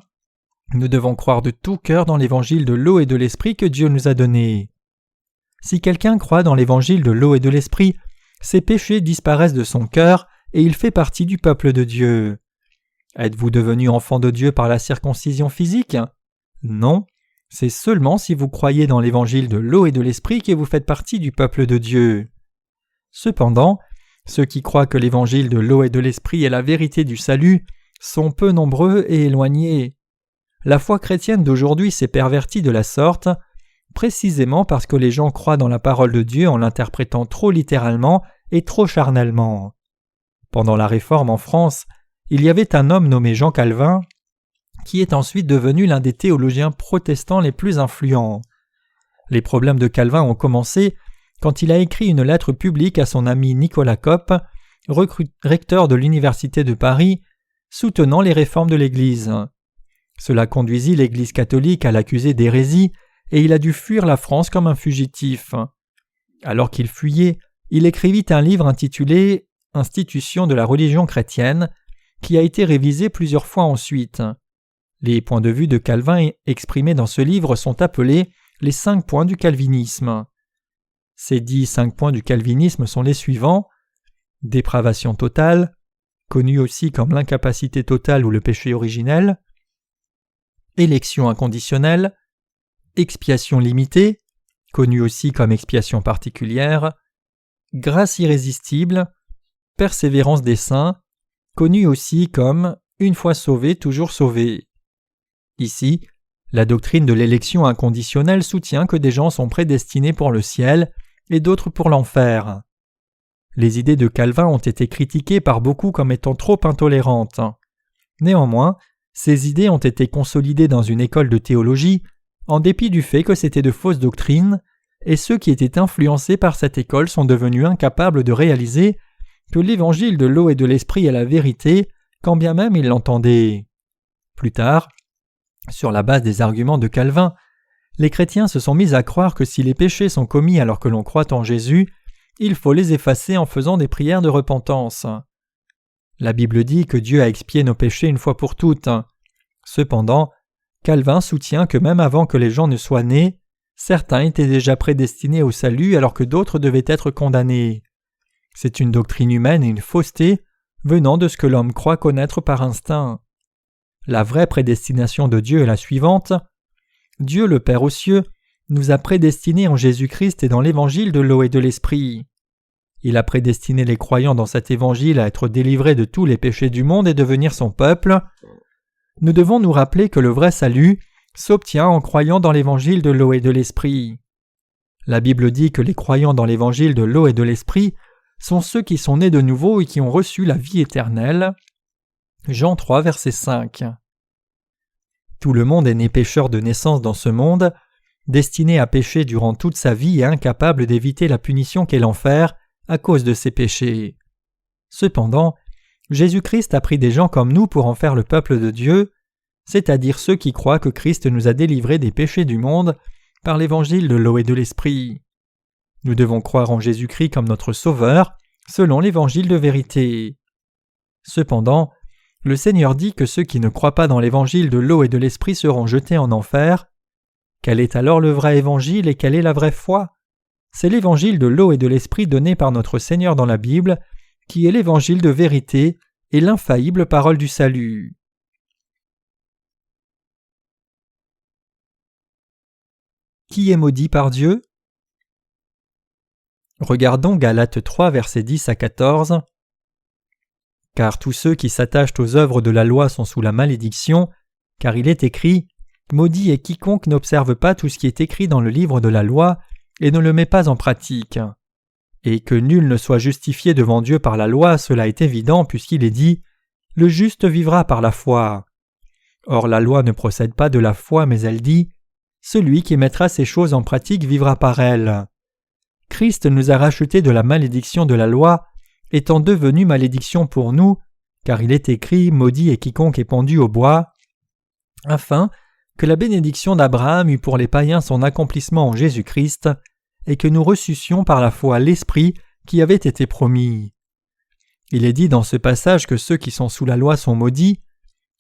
nous devons croire de tout cœur dans l'évangile de l'eau et de l'esprit que Dieu nous a donné. Si quelqu'un croit dans l'évangile de l'eau et de l'esprit, ses péchés disparaissent de son cœur et il fait partie du peuple de Dieu. Êtes-vous devenu enfant de Dieu par la circoncision physique ? Non, c'est seulement si vous croyez dans l'évangile de l'eau et de l'esprit que vous faites partie du peuple de Dieu. Cependant, ceux qui croient que l'évangile de l'eau et de l'esprit est la vérité du salut sont peu nombreux et éloignés. La foi chrétienne d'aujourd'hui s'est pervertie de la sorte, précisément parce que les gens croient dans la parole de Dieu en l'interprétant trop littéralement et trop charnellement. Pendant la Réforme en France, il y avait un homme nommé Jean Calvin, qui est ensuite devenu l'un des théologiens protestants les plus influents. Les problèmes de Calvin ont commencé quand il a écrit une lettre publique à son ami Nicolas Copp, recteur de l'Université de Paris, soutenant les réformes de l'Église. Cela conduisit l'Église catholique à l'accuser d'hérésie et il a dû fuir la France comme un fugitif. Alors qu'il fuyait, il écrivit un livre intitulé « Institution de la religion chrétienne » qui a été révisé plusieurs fois ensuite. Les points de vue de Calvin exprimés dans ce livre sont appelés les 5 points du calvinisme. Ces 5 points du calvinisme sont les suivants: dépravation totale, connu aussi comme l'incapacité totale ou le péché originel, élection inconditionnelle, expiation limitée, connu aussi comme expiation particulière, grâce irrésistible, persévérance des saints, connu aussi comme une fois sauvé, toujours sauvé. Ici, la doctrine de l'élection inconditionnelle soutient que des gens sont prédestinés pour le ciel et d'autres pour l'enfer. Les idées de Calvin ont été critiquées par beaucoup comme étant trop intolérantes. Néanmoins, ces idées ont été consolidées dans une école de théologie en dépit du fait que c'était de fausses doctrines, et ceux qui étaient influencés par cette école sont devenus incapables de réaliser que l'évangile de l'eau et de l'esprit est la vérité, quand bien même ils l'entendaient. Plus tard, sur la base des arguments de Calvin, les chrétiens se sont mis à croire que si les péchés sont commis alors que l'on croit en Jésus, il faut les effacer en faisant des prières de repentance. La Bible dit que Dieu a expié nos péchés une fois pour toutes. Cependant, Calvin soutient que même avant que les gens ne soient nés, certains étaient déjà prédestinés au salut alors que d'autres devaient être condamnés. C'est une doctrine humaine et une fausseté venant de ce que l'homme croit connaître par instinct. La vraie prédestination de Dieu est la suivante. Dieu le Père aux cieux nous a prédestinés en Jésus-Christ et dans l'évangile de l'eau et de l'esprit. Il a prédestiné les croyants dans cet évangile à être délivrés de tous les péchés du monde et devenir son peuple. Nous devons nous rappeler que le vrai salut s'obtient en croyant dans l'évangile de l'eau et de l'esprit. La Bible dit que les croyants dans l'évangile de l'eau et de l'esprit sont ceux qui sont nés de nouveau et qui ont reçu la vie éternelle. Jean 3, verset 5. Tout le monde est né pécheur de naissance dans ce monde, destiné à pécher durant toute sa vie et incapable d'éviter la punition qu'est l'enfer à cause de ses péchés. Cependant, Jésus-Christ a pris des gens comme nous pour en faire le peuple de Dieu, c'est-à-dire ceux qui croient que Christ nous a délivrés des péchés du monde par l'évangile de l'eau et de l'esprit. Nous devons croire en Jésus-Christ comme notre Sauveur, selon l'évangile de vérité. Cependant, le Seigneur dit que ceux qui ne croient pas dans l'évangile de l'eau et de l'esprit seront jetés en enfer. Quel est alors le vrai évangile et quelle est la vraie foi? C'est l'évangile de l'eau et de l'esprit donné par notre Seigneur dans la Bible, qui est l'évangile de vérité et l'infaillible parole du salut. Qui est maudit par Dieu? Regardons Galates 3, versets 10 à 14. « Car tous ceux qui s'attachent aux œuvres de la loi sont sous la malédiction, car il est écrit « Maudit est quiconque n'observe pas tout ce qui est écrit dans le livre de la loi et ne le met pas en pratique. » Et que nul ne soit justifié devant Dieu par la loi, cela est évident puisqu'il est dit « Le juste vivra par la foi. » Or la loi ne procède pas de la foi, mais elle dit « Celui qui mettra ces choses en pratique vivra par elles. » Christ nous a rachetés de la malédiction de la loi, étant devenu malédiction pour nous, car il est écrit « Maudit est quiconque est pendu au bois », afin que la bénédiction d'Abraham eût pour les païens son accomplissement en Jésus-Christ, et que nous reçussions par la foi l'Esprit qui avait été promis. Il est dit dans ce passage que ceux qui sont sous la loi sont maudits.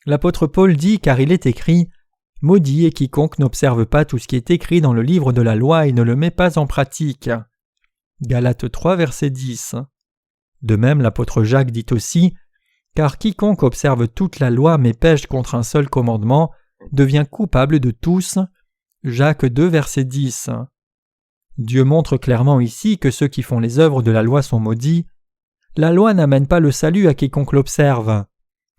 L'apôtre Paul dit car il est écrit « Maudit est quiconque n'observe pas tout ce qui est écrit dans le livre de la loi et ne le met pas en pratique. » Galates 3, verset 10. De même, l'apôtre Jacques dit aussi « Car quiconque observe toute la loi mais pêche contre un seul commandement devient coupable de tous. » Jacques 2, verset 10. Dieu montre clairement ici que ceux qui font les œuvres de la loi sont maudits. La loi n'amène pas le salut à quiconque l'observe.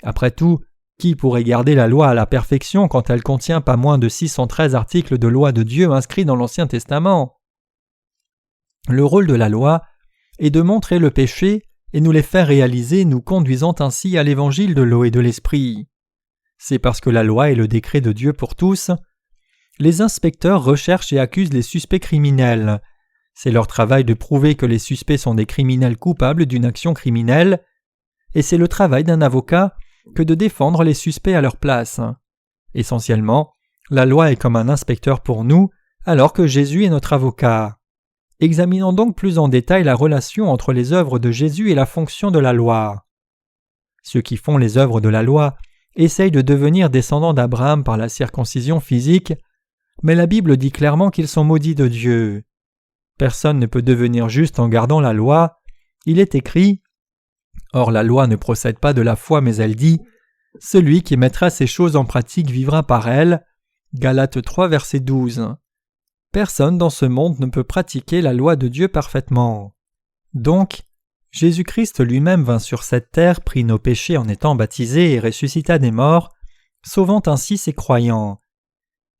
Après tout, qui pourrait garder la loi à la perfection quand elle contient pas moins de 613 articles de loi de Dieu inscrits dans l'Ancien Testament? Le rôle de la loi est de montrer le péché et nous les faire réaliser, nous conduisant ainsi à l'évangile de l'eau et de l'esprit. C'est parce que la loi est le décret de Dieu pour tous. Les inspecteurs recherchent et accusent les suspects criminels. C'est leur travail de prouver que les suspects sont des criminels coupables d'une action criminelle, et c'est le travail d'un avocat que de défendre les suspects à leur place. Essentiellement, la loi est comme un inspecteur pour nous, alors que Jésus est notre avocat. Examinons donc plus en détail la relation entre les œuvres de Jésus et la fonction de la loi. Ceux qui font les œuvres de la loi essayent de devenir descendants d'Abraham par la circoncision physique, mais la Bible dit clairement qu'ils sont maudits de Dieu. Personne ne peut devenir juste en gardant la loi. Il est écrit « Or la loi ne procède pas de la foi, mais elle dit « Celui qui mettra ces choses en pratique vivra par elles » Galates 3, verset 12. Personne dans ce monde ne peut pratiquer la loi de Dieu parfaitement. Donc, Jésus-Christ lui-même vint sur cette terre, prit nos péchés en étant baptisé et ressuscita des morts, sauvant ainsi ses croyants.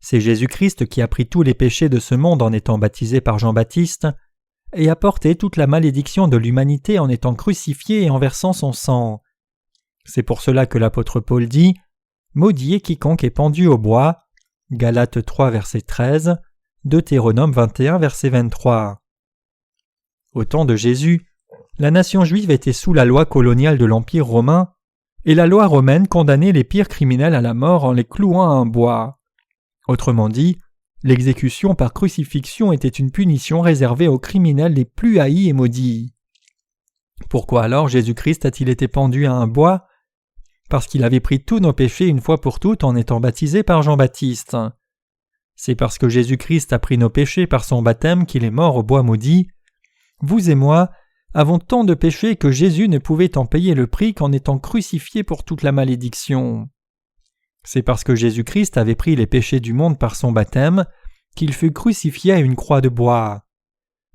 C'est Jésus-Christ qui a pris tous les péchés de ce monde en étant baptisé par Jean-Baptiste et a porté toute la malédiction de l'humanité en étant crucifié et en versant son sang. C'est pour cela que l'apôtre Paul dit « Maudit est quiconque est pendu au bois » Galates 3, verset 13, Deutéronome 21, verset 23. Au temps de Jésus, la nation juive était sous la loi coloniale de l'Empire romain, et la loi romaine condamnait les pires criminels à la mort en les clouant à un bois. Autrement dit, l'exécution par crucifixion était une punition réservée aux criminels les plus haïs et maudits. Pourquoi alors Jésus-Christ a-t-il été pendu à un bois ? Parce qu'il avait pris tous nos péchés une fois pour toutes en étant baptisé par Jean-Baptiste. C'est parce que Jésus-Christ a pris nos péchés par son baptême qu'il est mort au bois maudit. Vous et moi avons tant de péchés que Jésus ne pouvait en payer le prix qu'en étant crucifié pour toute la malédiction. C'est parce que Jésus-Christ avait pris les péchés du monde par son baptême qu'il fut crucifié à une croix de bois.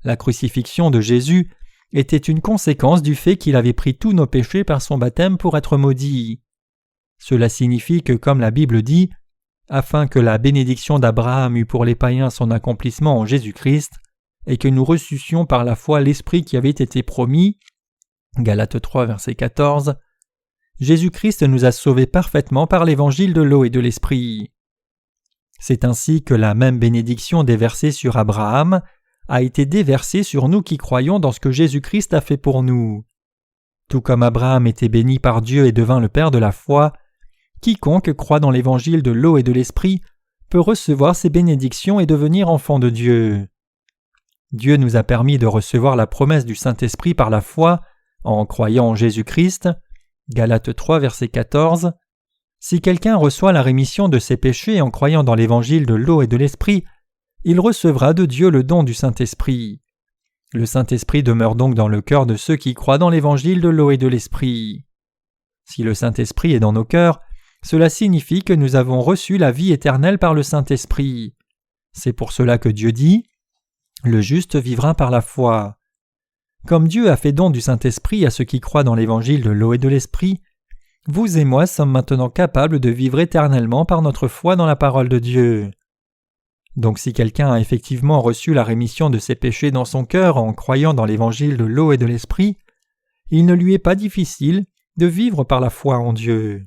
La crucifixion de Jésus était une conséquence du fait qu'il avait pris tous nos péchés par son baptême pour être maudit. Cela signifie que, comme la Bible dit, afin que la bénédiction d'Abraham eût pour les païens son accomplissement en Jésus-Christ, et que nous reçussions par la foi l'Esprit qui avait été promis, Galates 3, verset 14, Jésus-Christ nous a sauvés parfaitement par l'évangile de l'eau et de l'Esprit. C'est ainsi que la même bénédiction déversée sur Abraham a été déversée sur nous qui croyons dans ce que Jésus-Christ a fait pour nous. Tout comme Abraham était béni par Dieu et devint le père de la foi, quiconque croit dans l'évangile de l'eau et de l'Esprit peut recevoir ces bénédictions et devenir enfant de Dieu. Dieu nous a permis de recevoir la promesse du Saint-Esprit par la foi en croyant en Jésus-Christ. Galates 3, verset 14. Si quelqu'un reçoit la rémission de ses péchés en croyant dans l'évangile de l'eau et de l'Esprit, il recevra de Dieu le don du Saint-Esprit. Le Saint-Esprit demeure donc dans le cœur de ceux qui croient dans l'évangile de l'eau et de l'Esprit. Si le Saint-Esprit est dans nos cœurs, cela signifie que nous avons reçu la vie éternelle par le Saint-Esprit. C'est pour cela que Dieu dit « Le juste vivra par la foi ». Comme Dieu a fait don du Saint-Esprit à ceux qui croient dans l'évangile de l'eau et de l'Esprit, vous et moi sommes maintenant capables de vivre éternellement par notre foi dans la parole de Dieu. Donc si quelqu'un a effectivement reçu la rémission de ses péchés dans son cœur en croyant dans l'évangile de l'eau et de l'Esprit, il ne lui est pas difficile de vivre par la foi en Dieu.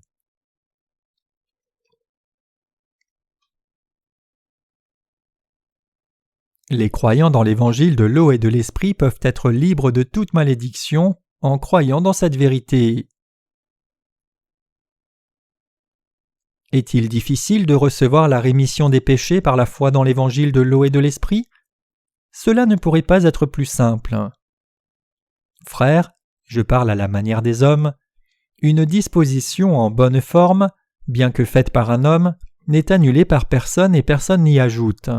Les croyants dans l'évangile de l'eau et de l'Esprit peuvent être libres de toute malédiction en croyant dans cette vérité. Est-il difficile de recevoir la rémission des péchés par la foi dans l'évangile de l'eau et de l'Esprit ? Cela ne pourrait pas être plus simple. Frères, je parle à la manière des hommes, une disposition en bonne forme, bien que faite par un homme, n'est annulée par personne et personne n'y ajoute.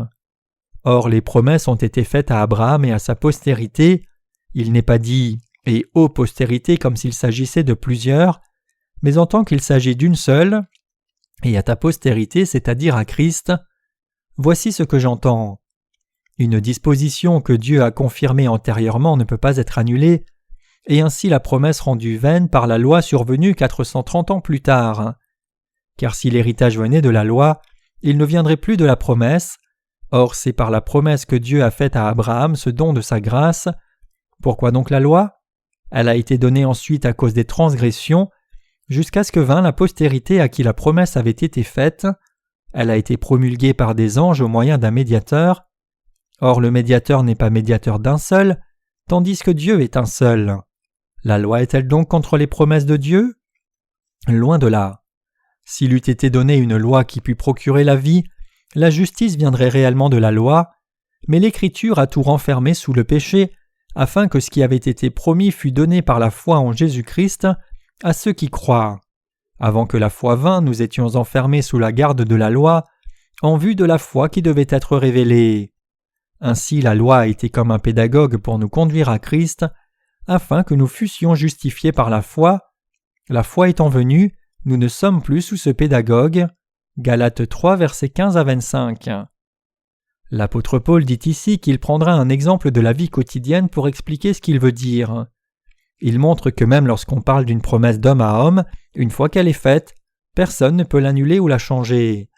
Or les promesses ont été faites à Abraham et à sa postérité. Il n'est pas dit « et aux postérités » comme s'il s'agissait de plusieurs, mais en tant qu'il s'agit d'une seule, et à ta postérité, c'est-à-dire à Christ. Voici ce que j'entends. Une disposition que Dieu a confirmée antérieurement ne peut pas être annulée, et ainsi la promesse rendue vaine par la loi survenue 430 ans plus tard. Car si l'héritage venait de la loi, il ne viendrait plus de la promesse. Or c'est par la promesse que Dieu a faite à Abraham ce don de sa grâce. Pourquoi donc la loi ? Elle a été donnée ensuite à cause des transgressions, jusqu'à ce que vint la postérité à qui la promesse avait été faite. Elle a été promulguée par des anges au moyen d'un médiateur. Or le médiateur n'est pas médiateur d'un seul, tandis que Dieu est un seul. La loi est-elle donc contre les promesses de Dieu ? Loin de là. S'il eût été donné une loi qui pût procurer la vie, la justice viendrait réellement de la loi, mais l'Écriture a tout renfermé sous le péché, afin que ce qui avait été promis fût donné par la foi en Jésus-Christ à ceux qui croient. Avant que la foi vînt, nous étions enfermés sous la garde de la loi, en vue de la foi qui devait être révélée. Ainsi la loi a été comme un pédagogue pour nous conduire à Christ, afin que nous fussions justifiés par la foi. La foi étant venue, nous ne sommes plus sous ce pédagogue. Galates 3, versets 15 à 25. L'apôtre Paul dit ici qu'il prendra un exemple de la vie quotidienne pour expliquer ce qu'il veut dire. Il montre que même lorsqu'on parle d'une promesse d'homme à homme, une fois qu'elle est faite, personne ne peut l'annuler ou la changer.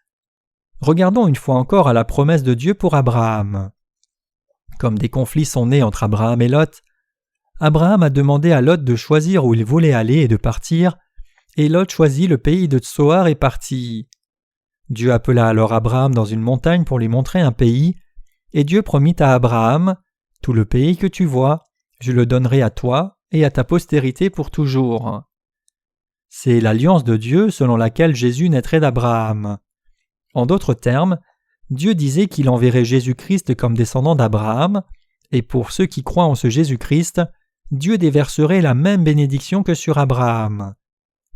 Regardons une fois encore à la promesse de Dieu pour Abraham. Comme des conflits sont nés entre Abraham et Lot, Abraham a demandé à Lot de choisir où il voulait aller et de partir, et Lot choisit le pays de Tsoar et partit. Dieu appela alors Abraham dans une montagne pour lui montrer un pays, et Dieu promit à Abraham « Tout le pays que tu vois, je le donnerai à toi et à ta postérité pour toujours. » C'est l'alliance de Dieu selon laquelle Jésus naîtrait d'Abraham. En d'autres termes, Dieu disait qu'il enverrait Jésus-Christ comme descendant d'Abraham, et pour ceux qui croient en ce Jésus-Christ, Dieu déverserait la même bénédiction que sur Abraham.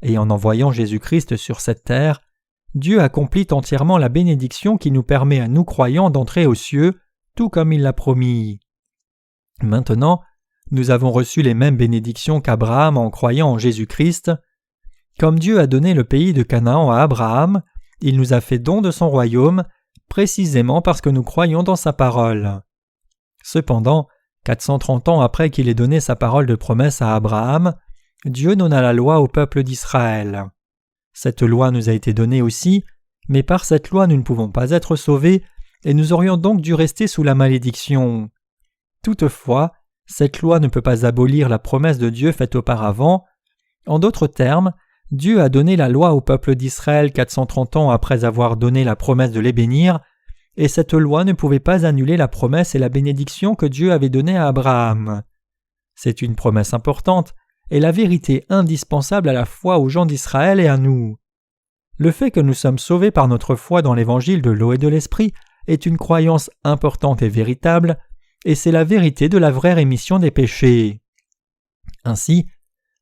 Et en envoyant Jésus-Christ sur cette terre, Dieu accomplit entièrement la bénédiction qui nous permet à nous croyants d'entrer aux cieux, tout comme il l'a promis. Maintenant, nous avons reçu les mêmes bénédictions qu'Abraham en croyant en Jésus-Christ. Comme Dieu a donné le pays de Canaan à Abraham, il nous a fait don de son royaume, précisément parce que nous croyons dans sa parole. Cependant, 430 ans après qu'il ait donné sa parole de promesse à Abraham, Dieu donna la loi au peuple d'Israël. Cette loi nous a été donnée aussi, mais par cette loi nous ne pouvons pas être sauvés, et nous aurions donc dû rester sous la malédiction. Toutefois, cette loi ne peut pas abolir la promesse de Dieu faite auparavant. En d'autres termes, Dieu a donné la loi au peuple d'Israël 430 ans après avoir donné la promesse de les bénir, et cette loi ne pouvait pas annuler la promesse et la bénédiction que Dieu avait donnée à Abraham. C'est une promesse importante et la vérité indispensable à la foi aux gens d'Israël et à nous. Le fait que nous sommes sauvés par notre foi dans l'évangile de l'eau et de l'esprit est une croyance importante et véritable, et c'est la vérité de la vraie rémission des péchés. Ainsi,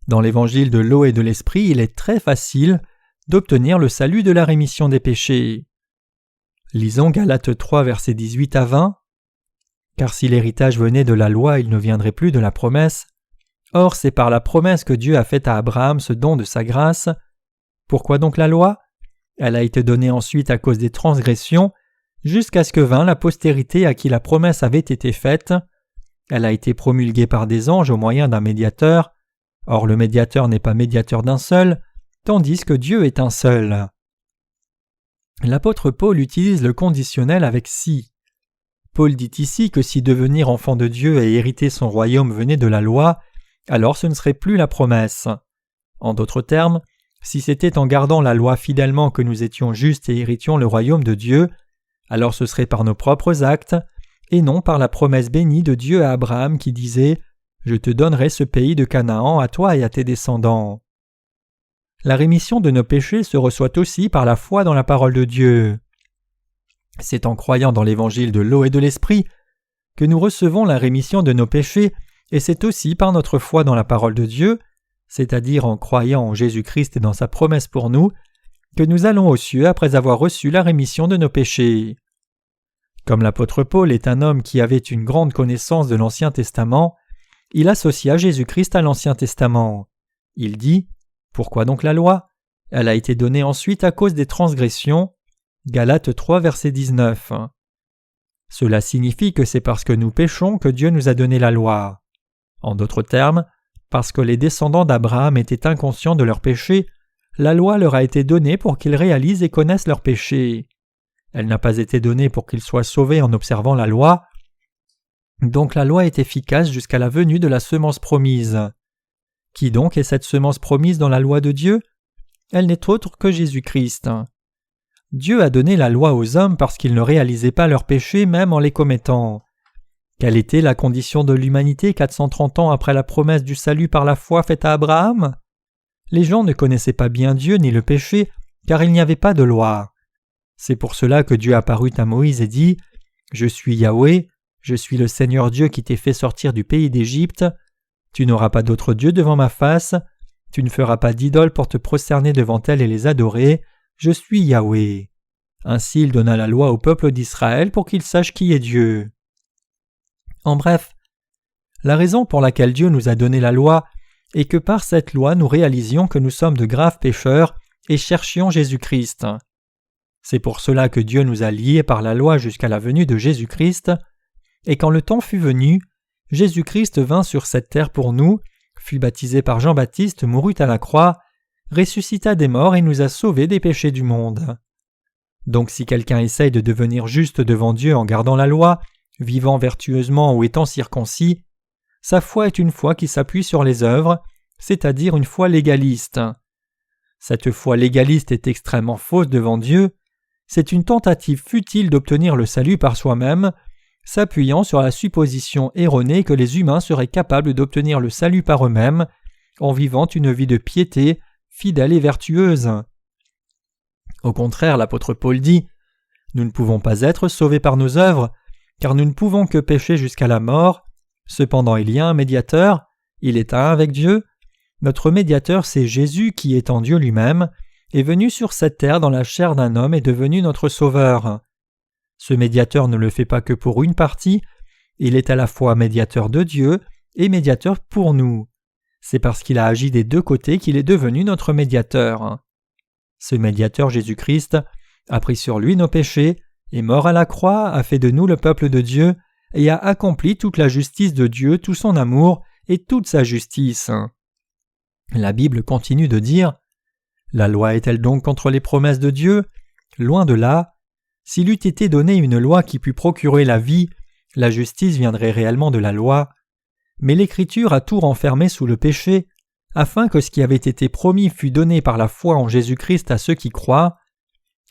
dans l'évangile de l'eau et de l'esprit, il est très facile d'obtenir le salut de la rémission des péchés. Lisons Galates 3, versets 18 à 20. « Car si l'héritage venait de la loi, il ne viendrait plus de la promesse. Or, c'est par la promesse que Dieu a fait à Abraham ce don de sa grâce. Pourquoi donc la loi ? Elle a été donnée ensuite à cause des transgressions, jusqu'à ce que vint la postérité à qui la promesse avait été faite. Elle a été promulguée par des anges au moyen d'un médiateur. Or, le médiateur n'est pas médiateur d'un seul, tandis que Dieu est un seul. » L'apôtre Paul utilise le conditionnel avec « si ». Paul dit ici que si devenir enfant de Dieu et hériter son royaume venait de la loi, alors ce ne serait plus la promesse. En d'autres termes, si c'était en gardant la loi fidèlement que nous étions justes et héritions le royaume de Dieu, alors ce serait par nos propres actes, et non par la promesse bénie de Dieu à Abraham qui disait « Je te donnerai ce pays de Canaan à toi et à tes descendants ». La rémission de nos péchés se reçoit aussi par la foi dans la parole de Dieu. C'est en croyant dans l'évangile de l'eau et de l'esprit que nous recevons la rémission de nos péchés, et c'est aussi par notre foi dans la parole de Dieu, c'est-à-dire en croyant en Jésus-Christ et dans sa promesse pour nous, que nous allons aux cieux après avoir reçu la rémission de nos péchés. Comme l'apôtre Paul est un homme qui avait une grande connaissance de l'Ancien Testament, il associa Jésus-Christ à l'Ancien Testament. Il dit « Pourquoi donc la loi ? Elle a été donnée ensuite à cause des transgressions. » Galates 3, verset 19. Cela signifie que c'est parce que nous péchons que Dieu nous a donné la loi. En d'autres termes, parce que les descendants d'Abraham étaient inconscients de leurs péchés, la loi leur a été donnée pour qu'ils réalisent et connaissent leurs péchés. Elle n'a pas été donnée pour qu'ils soient sauvés en observant la loi. Donc la loi est efficace jusqu'à la venue de la semence promise. Qui donc est cette semence promise dans la loi de Dieu ? Elle n'est autre que Jésus-Christ. Dieu a donné la loi aux hommes parce qu'ils ne réalisaient pas leurs péchés même en les commettant. Quelle était la condition de l'humanité 430 ans après la promesse du salut par la foi faite à Abraham ? Les gens ne connaissaient pas bien Dieu ni le péché, car il n'y avait pas de loi. C'est pour cela que Dieu apparut à Moïse et dit « Je suis Yahweh, je suis le Seigneur Dieu qui t'ai fait sortir du pays d'Égypte. Tu n'auras pas d'autre Dieu devant ma face. Tu ne feras pas d'idoles pour te prosterner devant elles et les adorer. Je suis Yahweh. » Ainsi il donna la loi au peuple d'Israël pour qu'il sache qui est Dieu. En bref, la raison pour laquelle Dieu nous a donné la loi est que par cette loi nous réalisions que nous sommes de graves pécheurs et cherchions Jésus-Christ. C'est pour cela que Dieu nous a liés par la loi jusqu'à la venue de Jésus-Christ, et quand le temps fut venu, Jésus-Christ vint sur cette terre pour nous, fut baptisé par Jean-Baptiste, mourut à la croix, ressuscita des morts et nous a sauvés des péchés du monde. Donc si quelqu'un essaye de devenir juste devant Dieu en gardant la loi, vivant vertueusement ou étant circoncis, sa foi est une foi qui s'appuie sur les œuvres, c'est-à-dire une foi légaliste. Cette foi légaliste est extrêmement fausse devant Dieu. C'est une tentative futile d'obtenir le salut par soi-même, s'appuyant sur la supposition erronée que les humains seraient capables d'obtenir le salut par eux-mêmes en vivant une vie de piété, fidèle et vertueuse. Au contraire, l'apôtre Paul dit « Nous ne pouvons pas être sauvés par nos œuvres, car nous ne pouvons que pécher jusqu'à la mort. Cependant il y a un médiateur, il est un avec Dieu. Notre médiateur, c'est Jésus qui, étant Dieu lui-même, est venu sur cette terre dans la chair d'un homme et est devenu notre sauveur. Ce médiateur ne le fait pas que pour une partie, il est à la fois médiateur de Dieu et médiateur pour nous. C'est parce qu'il a agi des deux côtés qu'il est devenu notre médiateur. Ce médiateur Jésus-Christ a pris sur lui nos péchés, est mort à la croix, a fait de nous le peuple de Dieu et a accompli toute la justice de Dieu, tout son amour et toute sa justice. La Bible continue de dire « La loi est-elle donc contre les promesses de Dieu ? Loin de là. S'il eût été donné une loi qui pût procurer la vie, la justice viendrait réellement de la loi. Mais l'Écriture a tout renfermé sous le péché, afin que ce qui avait été promis fût donné par la foi en Jésus-Christ à ceux qui croient.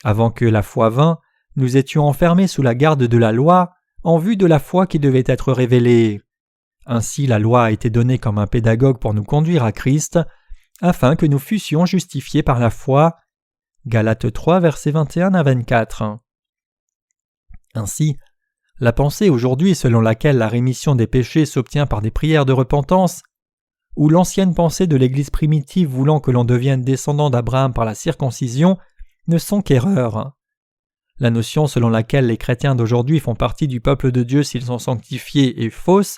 Avant que la foi vînt, nous étions enfermés sous la garde de la loi, en vue de la foi qui devait être révélée. Ainsi la loi a été donnée comme un pédagogue pour nous conduire à Christ, afin que nous fussions justifiés par la foi. Galates 3, versets 21 à 24. Ainsi, la pensée aujourd'hui selon laquelle la rémission des péchés s'obtient par des prières de repentance, ou l'ancienne pensée de l'Église primitive voulant que l'on devienne descendant d'Abraham par la circoncision, ne sont qu'erreurs. La notion selon laquelle les chrétiens d'aujourd'hui font partie du peuple de Dieu s'ils sont sanctifiés est fausse,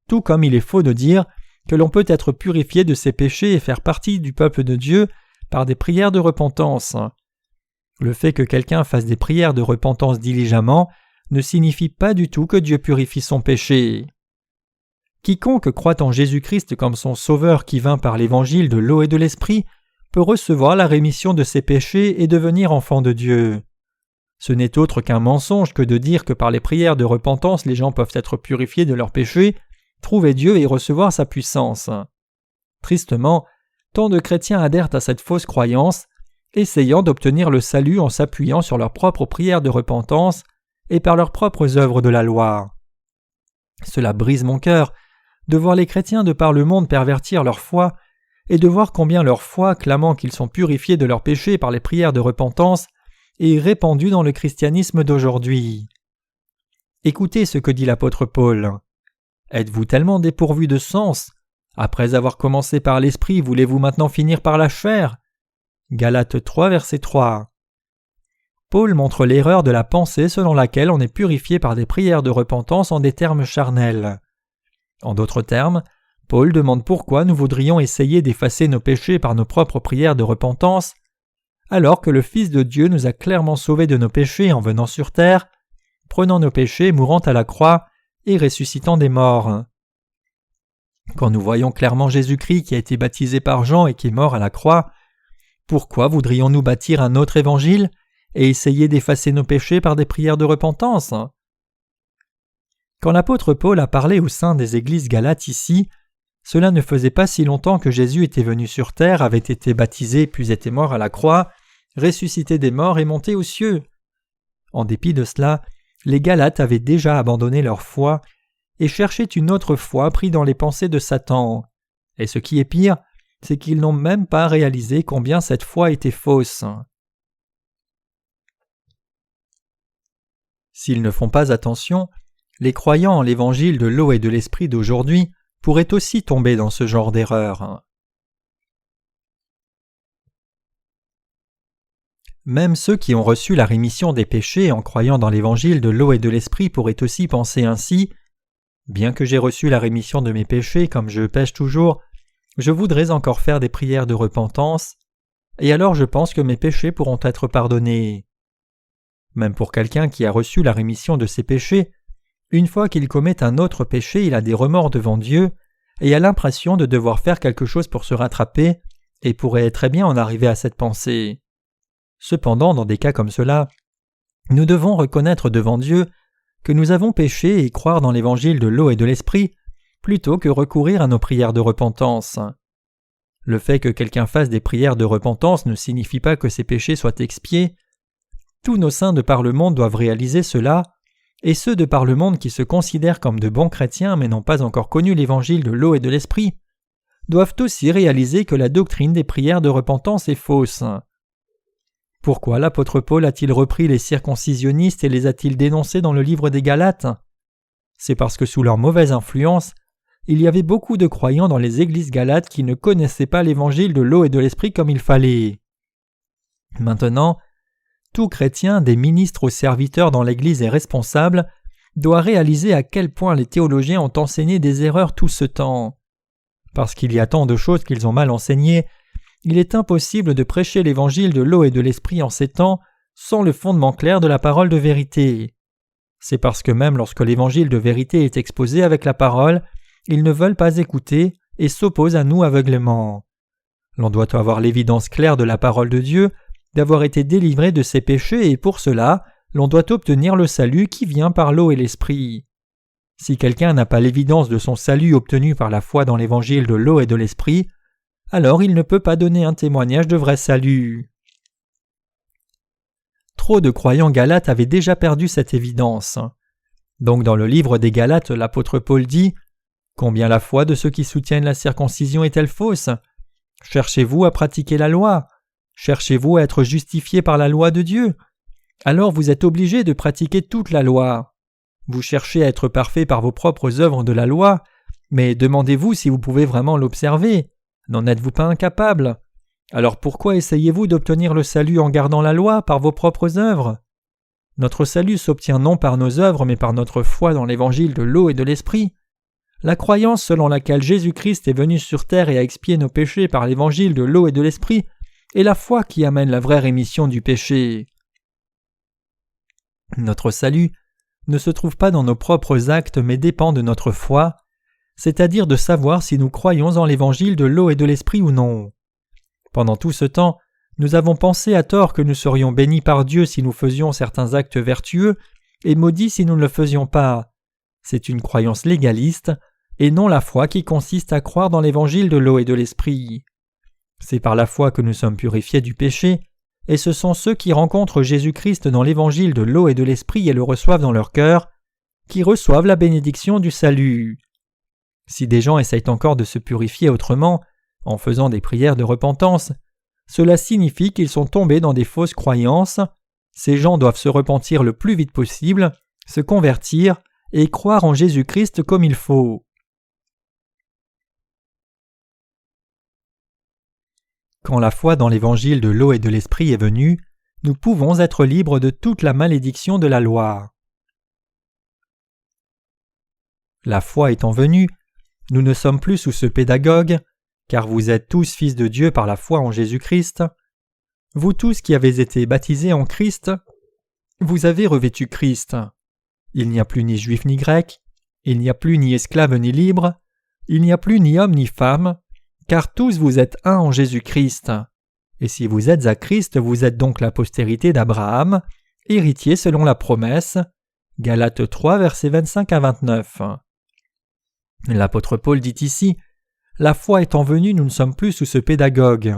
tout comme il est faux de dire que l'on peut être purifié de ses péchés et faire partie du peuple de Dieu par des prières de repentance. Le fait que quelqu'un fasse des prières de repentance diligemment ne signifie pas du tout que Dieu purifie son péché. Quiconque croit en Jésus-Christ comme son sauveur qui vint par l'évangile de l'eau et de l'esprit peut recevoir la rémission de ses péchés et devenir enfant de Dieu. Ce n'est autre qu'un mensonge que de dire que par les prières de repentance les gens peuvent être purifiés de leurs péchés, trouver Dieu et recevoir sa puissance. Tristement, tant de chrétiens adhèrent à cette fausse croyance, essayant d'obtenir le salut en s'appuyant sur leurs propres prières de repentance et par leurs propres œuvres de la loi. Cela brise mon cœur de voir les chrétiens de par le monde pervertir leur foi et de voir combien leur foi, clamant qu'ils sont purifiés de leurs péchés par les prières de repentance, est répandue dans le christianisme d'aujourd'hui. Écoutez ce que dit l'apôtre Paul. « Êtes-vous tellement dépourvus de sens ? Après avoir commencé par l'esprit, voulez-vous maintenant finir par la chair ?» Galates 3, verset 3. Paul montre l'erreur de la pensée selon laquelle on est purifié par des prières de repentance en des termes charnels. En d'autres termes, Paul demande pourquoi nous voudrions essayer d'effacer nos péchés par nos propres prières de repentance, alors que le Fils de Dieu nous a clairement sauvés de nos péchés en venant sur terre, prenant nos péchés, mourant à la croix et ressuscitant des morts. Quand nous voyons clairement Jésus-Christ qui a été baptisé par Jean et qui est mort à la croix, pourquoi voudrions-nous bâtir un autre évangile et essayer d'effacer nos péchés par des prières de repentance ? Quand l'apôtre Paul a parlé au sein des églises galates ici, cela ne faisait pas si longtemps que Jésus était venu sur terre, avait été baptisé puis était mort à la croix, ressuscité des morts et monté aux cieux. En dépit de cela, les Galates avaient déjà abandonné leur foi et cherchaient une autre foi pris dans les pensées de Satan. Et ce qui est pire, c'est qu'ils n'ont même pas réalisé combien cette foi était fausse. S'ils ne font pas attention, les croyants en l'évangile de l'eau et de l'esprit d'aujourd'hui pourraient aussi tomber dans ce genre d'erreur. Même ceux qui ont reçu la rémission des péchés en croyant dans l'évangile de l'eau et de l'esprit pourraient aussi penser ainsi. Bien que j'ai reçu la rémission de mes péchés comme je pêche toujours, je voudrais encore faire des prières de repentance, et alors je pense que mes péchés pourront être pardonnés. Même pour quelqu'un qui a reçu la rémission de ses péchés, une fois qu'il commet un autre péché, il a des remords devant Dieu et a l'impression de devoir faire quelque chose pour se rattraper et pourrait très bien en arriver à cette pensée. Cependant, dans des cas comme cela, nous devons reconnaître devant Dieu que nous avons péché et croire dans l'évangile de l'eau et de l'esprit plutôt que recourir à nos prières de repentance. Le fait que quelqu'un fasse des prières de repentance ne signifie pas que ses péchés soient expiés. Tous nos saints de par le monde doivent réaliser cela, et ceux de par le monde qui se considèrent comme de bons chrétiens mais n'ont pas encore connu l'évangile de l'eau et de l'esprit, doivent aussi réaliser que la doctrine des prières de repentance est fausse. Pourquoi l'apôtre Paul a-t-il repris les circoncisionnistes et les a-t-il dénoncés dans le livre des Galates? C'est parce que sous leur mauvaise influence, il y avait beaucoup de croyants dans les églises galates qui ne connaissaient pas l'évangile de l'eau et de l'esprit comme il fallait. Maintenant, tout chrétien, des ministres aux serviteurs dans l'Église et responsable, doit réaliser à quel point les théologiens ont enseigné des erreurs tout ce temps. Parce qu'il y a tant de choses qu'ils ont mal enseignées, il est impossible de prêcher l'évangile de l'eau et de l'esprit en ces temps sans le fondement clair de la parole de vérité. C'est parce que même lorsque l'évangile de vérité est exposé avec la parole, ils ne veulent pas écouter et s'opposent à nous aveuglément. L'on doit avoir l'évidence claire de la parole de Dieu, d'avoir été délivré de ses péchés, et pour cela, l'on doit obtenir le salut qui vient par l'eau et l'esprit. Si quelqu'un n'a pas l'évidence de son salut obtenu par la foi dans l'évangile de l'eau et de l'esprit, alors il ne peut pas donner un témoignage de vrai salut. Trop de croyants galates avaient déjà perdu cette évidence. Donc dans le livre des Galates, l'apôtre Paul dit « Combien la foi de ceux qui soutiennent la circoncision est-elle fausse? Cherchez-vous à pratiquer la loi? Cherchez-vous à être justifiés par la loi de Dieu? Alors vous êtes obligés de pratiquer toute la loi. Vous cherchez à être parfait par vos propres œuvres de la loi, mais demandez-vous si vous pouvez vraiment l'observer. N'en êtes-vous pas incapable? Alors pourquoi essayez-vous d'obtenir le salut en gardant la loi par vos propres œuvres? Notre salut s'obtient non par nos œuvres, mais par notre foi dans l'évangile de l'eau et de l'esprit. La croyance selon laquelle Jésus-Christ est venu sur terre et a expié nos péchés par l'évangile de l'eau et de l'esprit est la foi qui amène la vraie rémission du péché. Notre salut ne se trouve pas dans nos propres actes mais dépend de notre foi, c'est-à-dire de savoir si nous croyons en l'évangile de l'eau et de l'esprit ou non. Pendant tout ce temps, nous avons pensé à tort que nous serions bénis par Dieu si nous faisions certains actes vertueux et maudits si nous ne le faisions pas. C'est une croyance légaliste et non la foi qui consiste à croire dans l'évangile de l'eau et de l'esprit. C'est par la foi que nous sommes purifiés du péché, et ce sont ceux qui rencontrent Jésus-Christ dans l'évangile de l'eau et de l'esprit et le reçoivent dans leur cœur, qui reçoivent la bénédiction du salut. Si des gens essayent encore de se purifier autrement, en faisant des prières de repentance, cela signifie qu'ils sont tombés dans des fausses croyances. Ces gens doivent se repentir le plus vite possible, se convertir et croire en Jésus-Christ comme il faut. Quand la foi dans l'évangile de l'eau et de l'esprit est venue, nous pouvons être libres de toute la malédiction de la loi. La foi étant venue, nous ne sommes plus sous ce pédagogue, car vous êtes tous fils de Dieu par la foi en Jésus-Christ. Vous tous qui avez été baptisés en Christ, vous avez revêtu Christ. Il n'y a plus ni juif ni grec, il n'y a plus ni esclave ni libre, il n'y a plus ni homme ni femme, car tous vous êtes un en Jésus-Christ. Et si vous êtes à Christ, vous êtes donc la postérité d'Abraham, héritier selon la promesse. Galates 3, versets 25 à 29. L'apôtre Paul dit ici « La foi étant venue, nous ne sommes plus sous ce pédagogue. »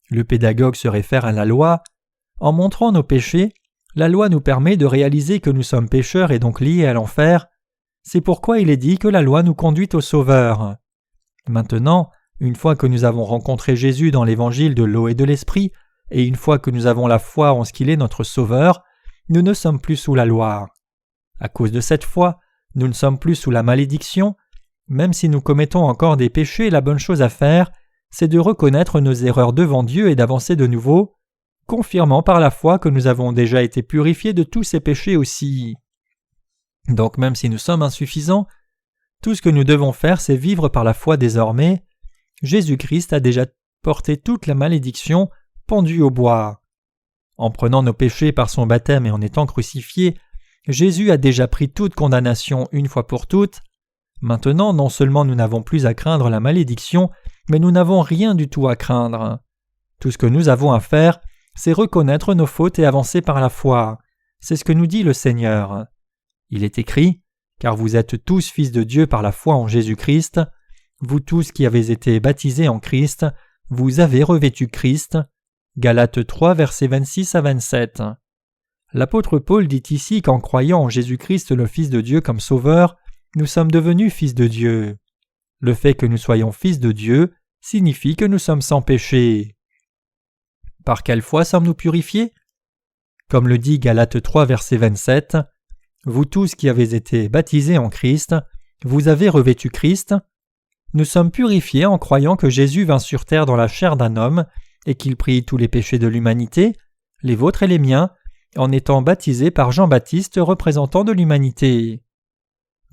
Le pédagogue se réfère à la loi. En montrant nos péchés, la loi nous permet de réaliser que nous sommes pécheurs et donc liés à l'enfer. C'est pourquoi il est dit que la loi nous conduit au Sauveur. Maintenant, une fois que nous avons rencontré Jésus dans l'évangile de l'eau et de l'esprit, et une fois que nous avons la foi en ce qu'il est notre Sauveur, nous ne sommes plus sous la loi. À cause de cette foi, nous ne sommes plus sous la malédiction. Même si nous commettons encore des péchés, la bonne chose à faire, c'est de reconnaître nos erreurs devant Dieu et d'avancer de nouveau, confirmant par la foi que nous avons déjà été purifiés de tous ces péchés aussi. Donc même si nous sommes insuffisants, Tout ce que nous devons faire, c'est vivre par la foi désormais. Jésus-Christ a déjà porté toute la malédiction, pendu au bois. En prenant nos péchés par son baptême et en étant crucifié, Jésus a déjà pris toute condamnation une fois pour toutes. Maintenant, non seulement nous n'avons plus à craindre la malédiction, mais nous n'avons rien du tout à craindre. Tout ce que nous avons à faire, c'est reconnaître nos fautes et avancer par la foi. C'est ce que nous dit le Seigneur. Il est écrit « Car vous êtes tous fils de Dieu par la foi en Jésus-Christ. Vous tous qui avez été baptisés en Christ, vous avez revêtu Christ. » Galates 3, versets 26 à 27. L'apôtre Paul dit ici qu'en croyant en Jésus-Christ le Fils de Dieu comme Sauveur, nous sommes devenus fils de Dieu. Le fait que nous soyons fils de Dieu signifie que nous sommes sans péché. Par quelle foi sommes-nous purifiés? Comme le dit Galates 3, verset 27, « Vous tous qui avez été baptisés en Christ, vous avez revêtu Christ. » Nous sommes purifiés en croyant que Jésus vint sur terre dans la chair d'un homme et qu'il prit tous les péchés de l'humanité, les vôtres et les miens, en étant baptisé par Jean-Baptiste, représentant de l'humanité.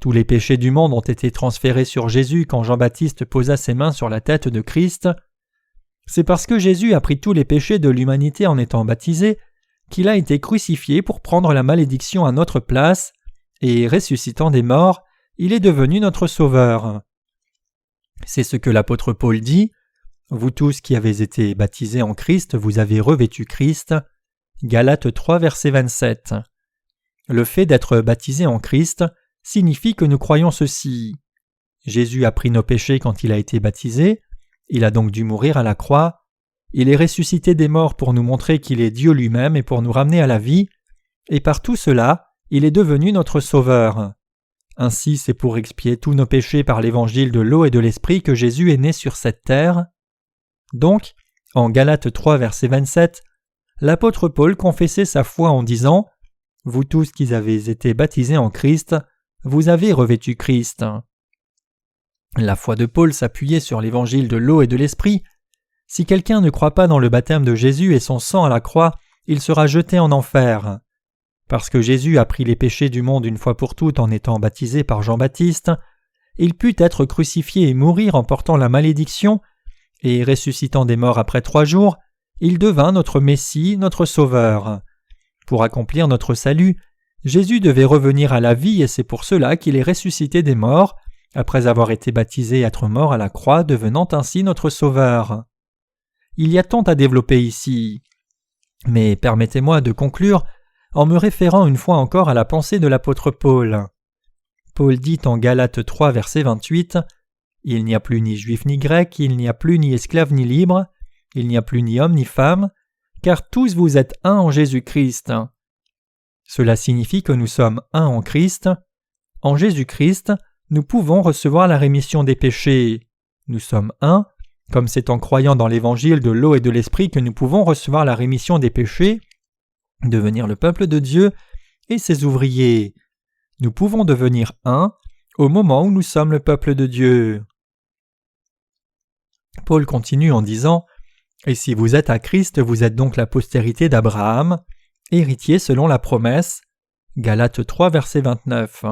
Tous les péchés du monde ont été transférés sur Jésus quand Jean-Baptiste posa ses mains sur la tête de Christ. C'est parce que Jésus a pris tous les péchés de l'humanité en étant baptisé qu'il a été crucifié pour prendre la malédiction à notre place, et ressuscitant des morts, il est devenu notre Sauveur. C'est ce que l'apôtre Paul dit, « Vous tous qui avez été baptisés en Christ, vous avez revêtu Christ. » Galates 3, verset 27. Le fait d'être baptisé en Christ signifie que nous croyons ceci. Jésus a pris nos péchés quand il a été baptisé, il a donc dû mourir à la croix, il est ressuscité des morts pour nous montrer qu'il est Dieu lui-même et pour nous ramener à la vie, et par tout cela, il est devenu notre Sauveur. Ainsi, c'est pour expier tous nos péchés par l'évangile de l'eau et de l'esprit que Jésus est né sur cette terre. Donc, en Galates 3, verset 27, l'apôtre Paul confessait sa foi en disant « Vous tous qui avez été baptisés en Christ, vous avez revêtu Christ. » La foi de Paul s'appuyait sur l'évangile de l'eau et de l'esprit. Si quelqu'un ne croit pas dans le baptême de Jésus et son sang à la croix, il sera jeté en enfer. Parce que Jésus a pris les péchés du monde une fois pour toutes en étant baptisé par Jean-Baptiste, il put être crucifié et mourir en portant la malédiction, et ressuscitant des morts après 3 jours, il devint notre Messie, notre Sauveur. Pour accomplir notre salut, Jésus devait revenir à la vie et c'est pour cela qu'il est ressuscité des morts, après avoir été baptisé et être mort à la croix, devenant ainsi notre Sauveur. Il y a tant à développer ici. Mais permettez-moi de conclure en me référant une fois encore à la pensée de l'apôtre Paul. Paul dit en Galates 3, verset 28, « Il n'y a plus ni juif ni grec, il n'y a plus ni esclave ni libre, il n'y a plus ni homme ni femme, car tous vous êtes un en Jésus-Christ. » Cela signifie que nous sommes un en Christ. En Jésus-Christ, nous pouvons recevoir la rémission des péchés. Nous sommes un, comme c'est en croyant dans l'évangile de l'eau et de l'esprit que nous pouvons recevoir la rémission des péchés, devenir le peuple de Dieu et ses ouvriers. Nous pouvons devenir un au moment où nous sommes le peuple de Dieu. Paul continue en disant « Et si vous êtes à Christ, vous êtes donc la postérité d'Abraham, héritier selon la promesse. » Galates 3, verset 29.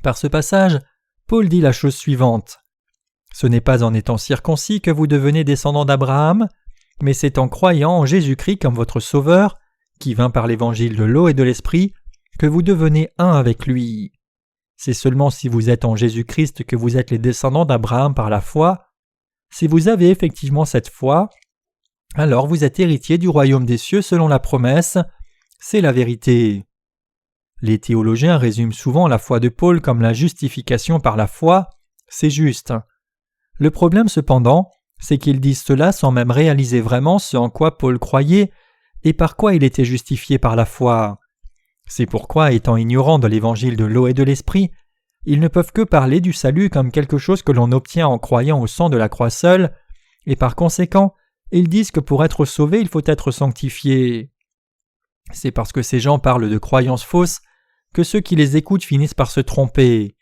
Par ce passage, Paul dit la chose suivante. Ce n'est pas en étant circoncis que vous devenez descendants d'Abraham, mais c'est en croyant en Jésus-Christ comme votre Sauveur, qui vint par l'évangile de l'eau et de l'esprit, que vous devenez un avec lui. C'est seulement si vous êtes en Jésus-Christ que vous êtes les descendants d'Abraham par la foi. Si vous avez effectivement cette foi, alors vous êtes héritiers du royaume des cieux selon la promesse. C'est la vérité. Les théologiens résument souvent la foi de Paul comme la justification par la foi. C'est juste. Le problème cependant, c'est qu'ils disent cela sans même réaliser vraiment ce en quoi Paul croyait et par quoi il était justifié par la foi. C'est pourquoi, étant ignorants de l'évangile de l'eau et de l'esprit, ils ne peuvent que parler du salut comme quelque chose que l'on obtient en croyant au sang de la croix seule, et par conséquent, ils disent que pour être sauvé, il faut être sanctifié. C'est parce que ces gens parlent de croyances fausses que ceux qui les écoutent finissent par se tromper.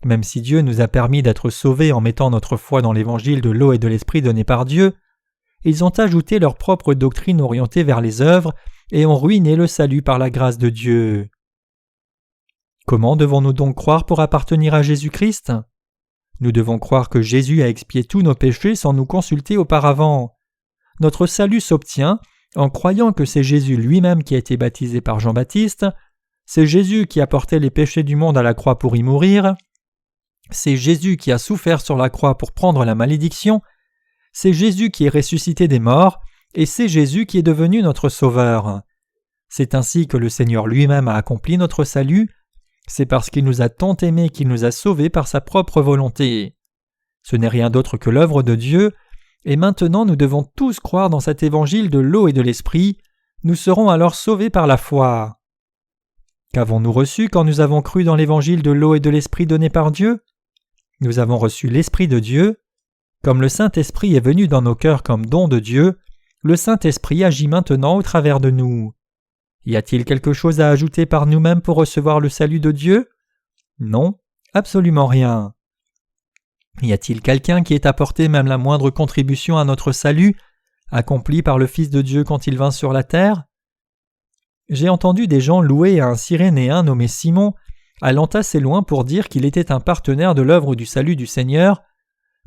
Même si Dieu nous a permis d'être sauvés en mettant notre foi dans l'évangile de l'eau et de l'esprit donné par Dieu, ils ont ajouté leur propre doctrine orientée vers les œuvres et ont ruiné le salut par la grâce de Dieu. Comment devons-nous donc croire pour appartenir à Jésus-Christ ? Nous devons croire que Jésus a expié tous nos péchés sans nous consulter auparavant. Notre salut s'obtient en croyant que c'est Jésus lui-même qui a été baptisé par Jean-Baptiste, c'est Jésus qui a porté les péchés du monde à la croix pour y mourir, c'est Jésus qui a souffert sur la croix pour prendre la malédiction, c'est Jésus qui est ressuscité des morts, et c'est Jésus qui est devenu notre Sauveur. C'est ainsi que le Seigneur lui-même a accompli notre salut, c'est parce qu'il nous a tant aimés qu'il nous a sauvés par sa propre volonté. Ce n'est rien d'autre que l'œuvre de Dieu, et maintenant nous devons tous croire dans cet évangile de l'eau et de l'esprit, nous serons alors sauvés par la foi. Qu'avons-nous reçu quand nous avons cru dans l'évangile de l'eau et de l'esprit donné par Dieu ? Nous avons reçu l'Esprit de Dieu. Comme le Saint-Esprit est venu dans nos cœurs comme don de Dieu, le Saint-Esprit agit maintenant au travers de nous. Y a-t-il quelque chose à ajouter par nous-mêmes pour recevoir le salut de Dieu ? Non, absolument rien. Y a-t-il quelqu'un qui ait apporté même la moindre contribution à notre salut, accompli par le Fils de Dieu quand il vint sur la terre ? J'ai entendu des gens louer un Cyrénéen nommé Simon, allant assez loin pour dire qu'il était un partenaire de l'œuvre du salut du Seigneur,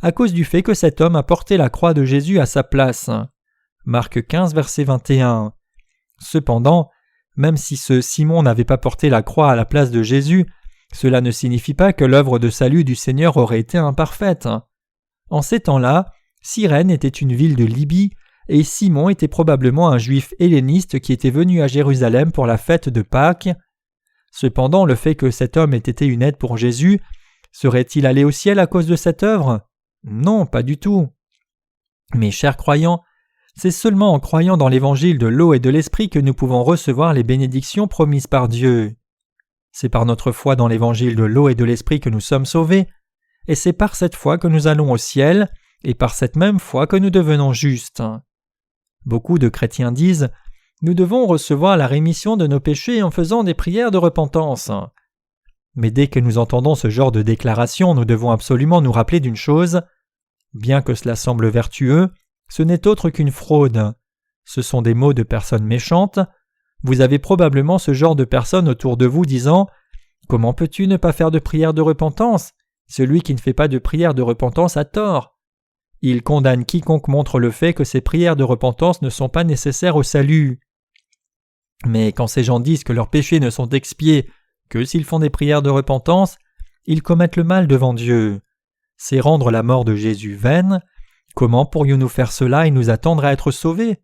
à cause du fait que cet homme a porté la croix de Jésus à sa place. Marc 15, verset 21. Cependant, même si ce Simon n'avait pas porté la croix à la place de Jésus, cela ne signifie pas que l'œuvre de salut du Seigneur aurait été imparfaite. En ces temps-là, Cyrène était une ville de Libye, et Simon était probablement un juif helléniste qui était venu à Jérusalem pour la fête de Pâques. Cependant, le fait que cet homme ait été une aide pour Jésus, serait-il allé au ciel à cause de cette œuvre ? Non, pas du tout. Mes chers croyants, c'est seulement en croyant dans l'évangile de l'eau et de l'esprit que nous pouvons recevoir les bénédictions promises par Dieu. C'est par notre foi dans l'évangile de l'eau et de l'esprit que nous sommes sauvés, et c'est par cette foi que nous allons au ciel, et par cette même foi que nous devenons justes. Beaucoup de chrétiens disent « Nous devons recevoir la rémission de nos péchés en faisant des prières de repentance ». Mais dès que nous entendons ce genre de déclaration, nous devons absolument nous rappeler d'une chose. Bien que cela semble vertueux, ce n'est autre qu'une fraude. Ce sont des mots de personnes méchantes. Vous avez probablement ce genre de personnes autour de vous disant « Comment peux-tu ne pas faire de prière de repentance ? Celui qui ne fait pas de prière de repentance a tort. » Ils condamnent quiconque montre le fait que ces prières de repentance ne sont pas nécessaires au salut. Mais quand ces gens disent que leurs péchés ne sont expiés que s'ils font des prières de repentance, ils commettent le mal devant Dieu. C'est rendre la mort de Jésus vaine. Comment pourrions-nous faire cela et nous attendre à être sauvés ?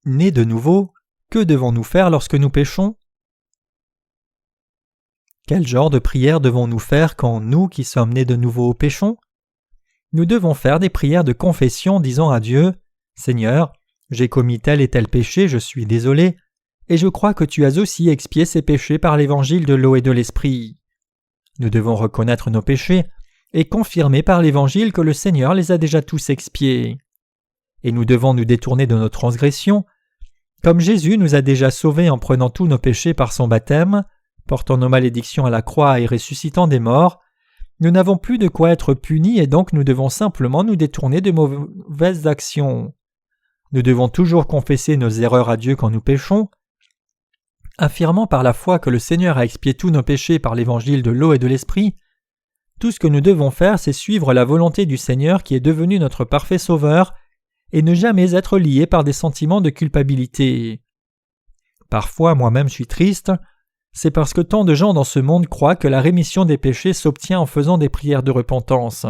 Nés de nouveau, que devons-nous faire lorsque nous péchons ? Quel genre de prière devons-nous faire quand nous, qui sommes nés de nouveau, péchons ? Nous devons faire des prières de confession disant à Dieu « Seigneur, j'ai commis tel et tel péché, je suis désolé, et je crois que tu as aussi expié ces péchés par l'évangile de l'eau et de l'esprit. » Nous devons reconnaître nos péchés et confirmer par l'évangile que le Seigneur les a déjà tous expiés. Et nous devons nous détourner de nos transgressions. Comme Jésus nous a déjà sauvés en prenant tous nos péchés par son baptême, portant nos malédictions à la croix et ressuscitant des morts, nous n'avons plus de quoi être punis et donc nous devons simplement nous détourner de mauvaises actions. Nous devons toujours confesser nos erreurs à Dieu quand nous péchons. Affirmant par la foi que le Seigneur a expié tous nos péchés par l'évangile de l'eau et de l'esprit, tout ce que nous devons faire, c'est suivre la volonté du Seigneur qui est devenu notre parfait Sauveur et ne jamais être lié par des sentiments de culpabilité. Parfois, moi-même je suis triste, c'est parce que tant de gens dans ce monde croient que la rémission des péchés s'obtient en faisant des prières de repentance.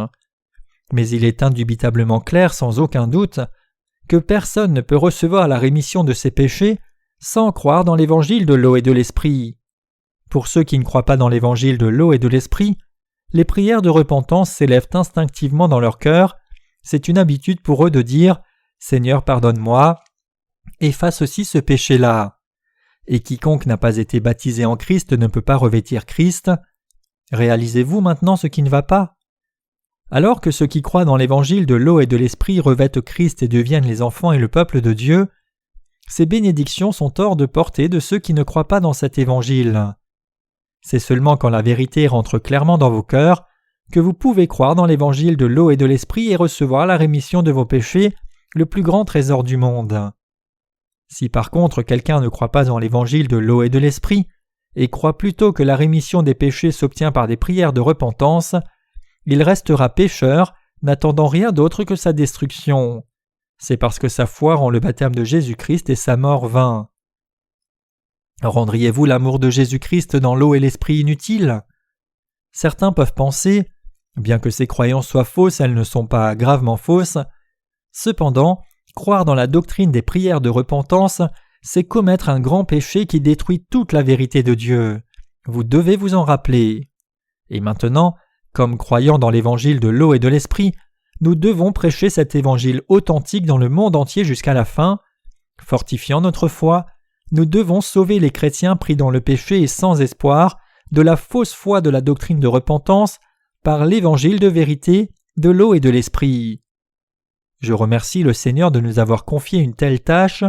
Mais il est indubitablement clair, sans aucun doute, que personne ne peut recevoir la rémission de ses péchés sans croire dans l'évangile de l'eau et de l'esprit. Pour ceux qui ne croient pas dans l'évangile de l'eau et de l'esprit, les prières de repentance s'élèvent instinctivement dans leur cœur. C'est une habitude pour eux de dire « Seigneur, pardonne-moi, efface aussi ce péché-là ». Et quiconque n'a pas été baptisé en Christ ne peut pas revêtir Christ. Réalisez-vous maintenant ce qui ne va pas ? Alors que ceux qui croient dans l'évangile de l'eau et de l'esprit revêtent Christ et deviennent les enfants et le peuple de Dieu, ces bénédictions sont hors de portée de ceux qui ne croient pas dans cet évangile. C'est seulement quand la vérité rentre clairement dans vos cœurs que vous pouvez croire dans l'évangile de l'eau et de l'esprit et recevoir la rémission de vos péchés, le plus grand trésor du monde. Si par contre quelqu'un ne croit pas en l'évangile de l'eau et de l'esprit, et croit plutôt que la rémission des péchés s'obtient par des prières de repentance, il restera pécheur, n'attendant rien d'autre que sa destruction. C'est parce que sa foi rend le baptême de Jésus-Christ et sa mort vain. Rendriez-vous l'amour de Jésus-Christ dans l'eau et l'esprit inutile ? Certains peuvent penser, bien que ces croyances soient fausses, elles ne sont pas gravement fausses. Cependant, croire dans la doctrine des prières de repentance, c'est commettre un grand péché qui détruit toute la vérité de Dieu. Vous devez vous en rappeler. Et maintenant, comme croyant dans l'évangile de l'eau et de l'esprit, nous devons prêcher cet évangile authentique dans le monde entier jusqu'à la fin. Fortifiant notre foi, nous devons sauver les chrétiens pris dans le péché et sans espoir de la fausse foi de la doctrine de repentance par l'évangile de vérité de l'eau et de l'esprit. Je remercie le Seigneur de nous avoir confié une telle tâche.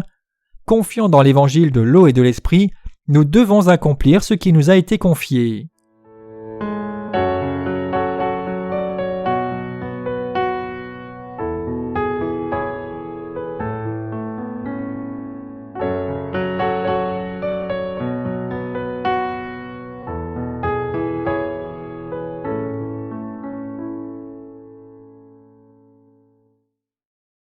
Confiant dans l'évangile de l'eau et de l'esprit, nous devons accomplir ce qui nous a été confié.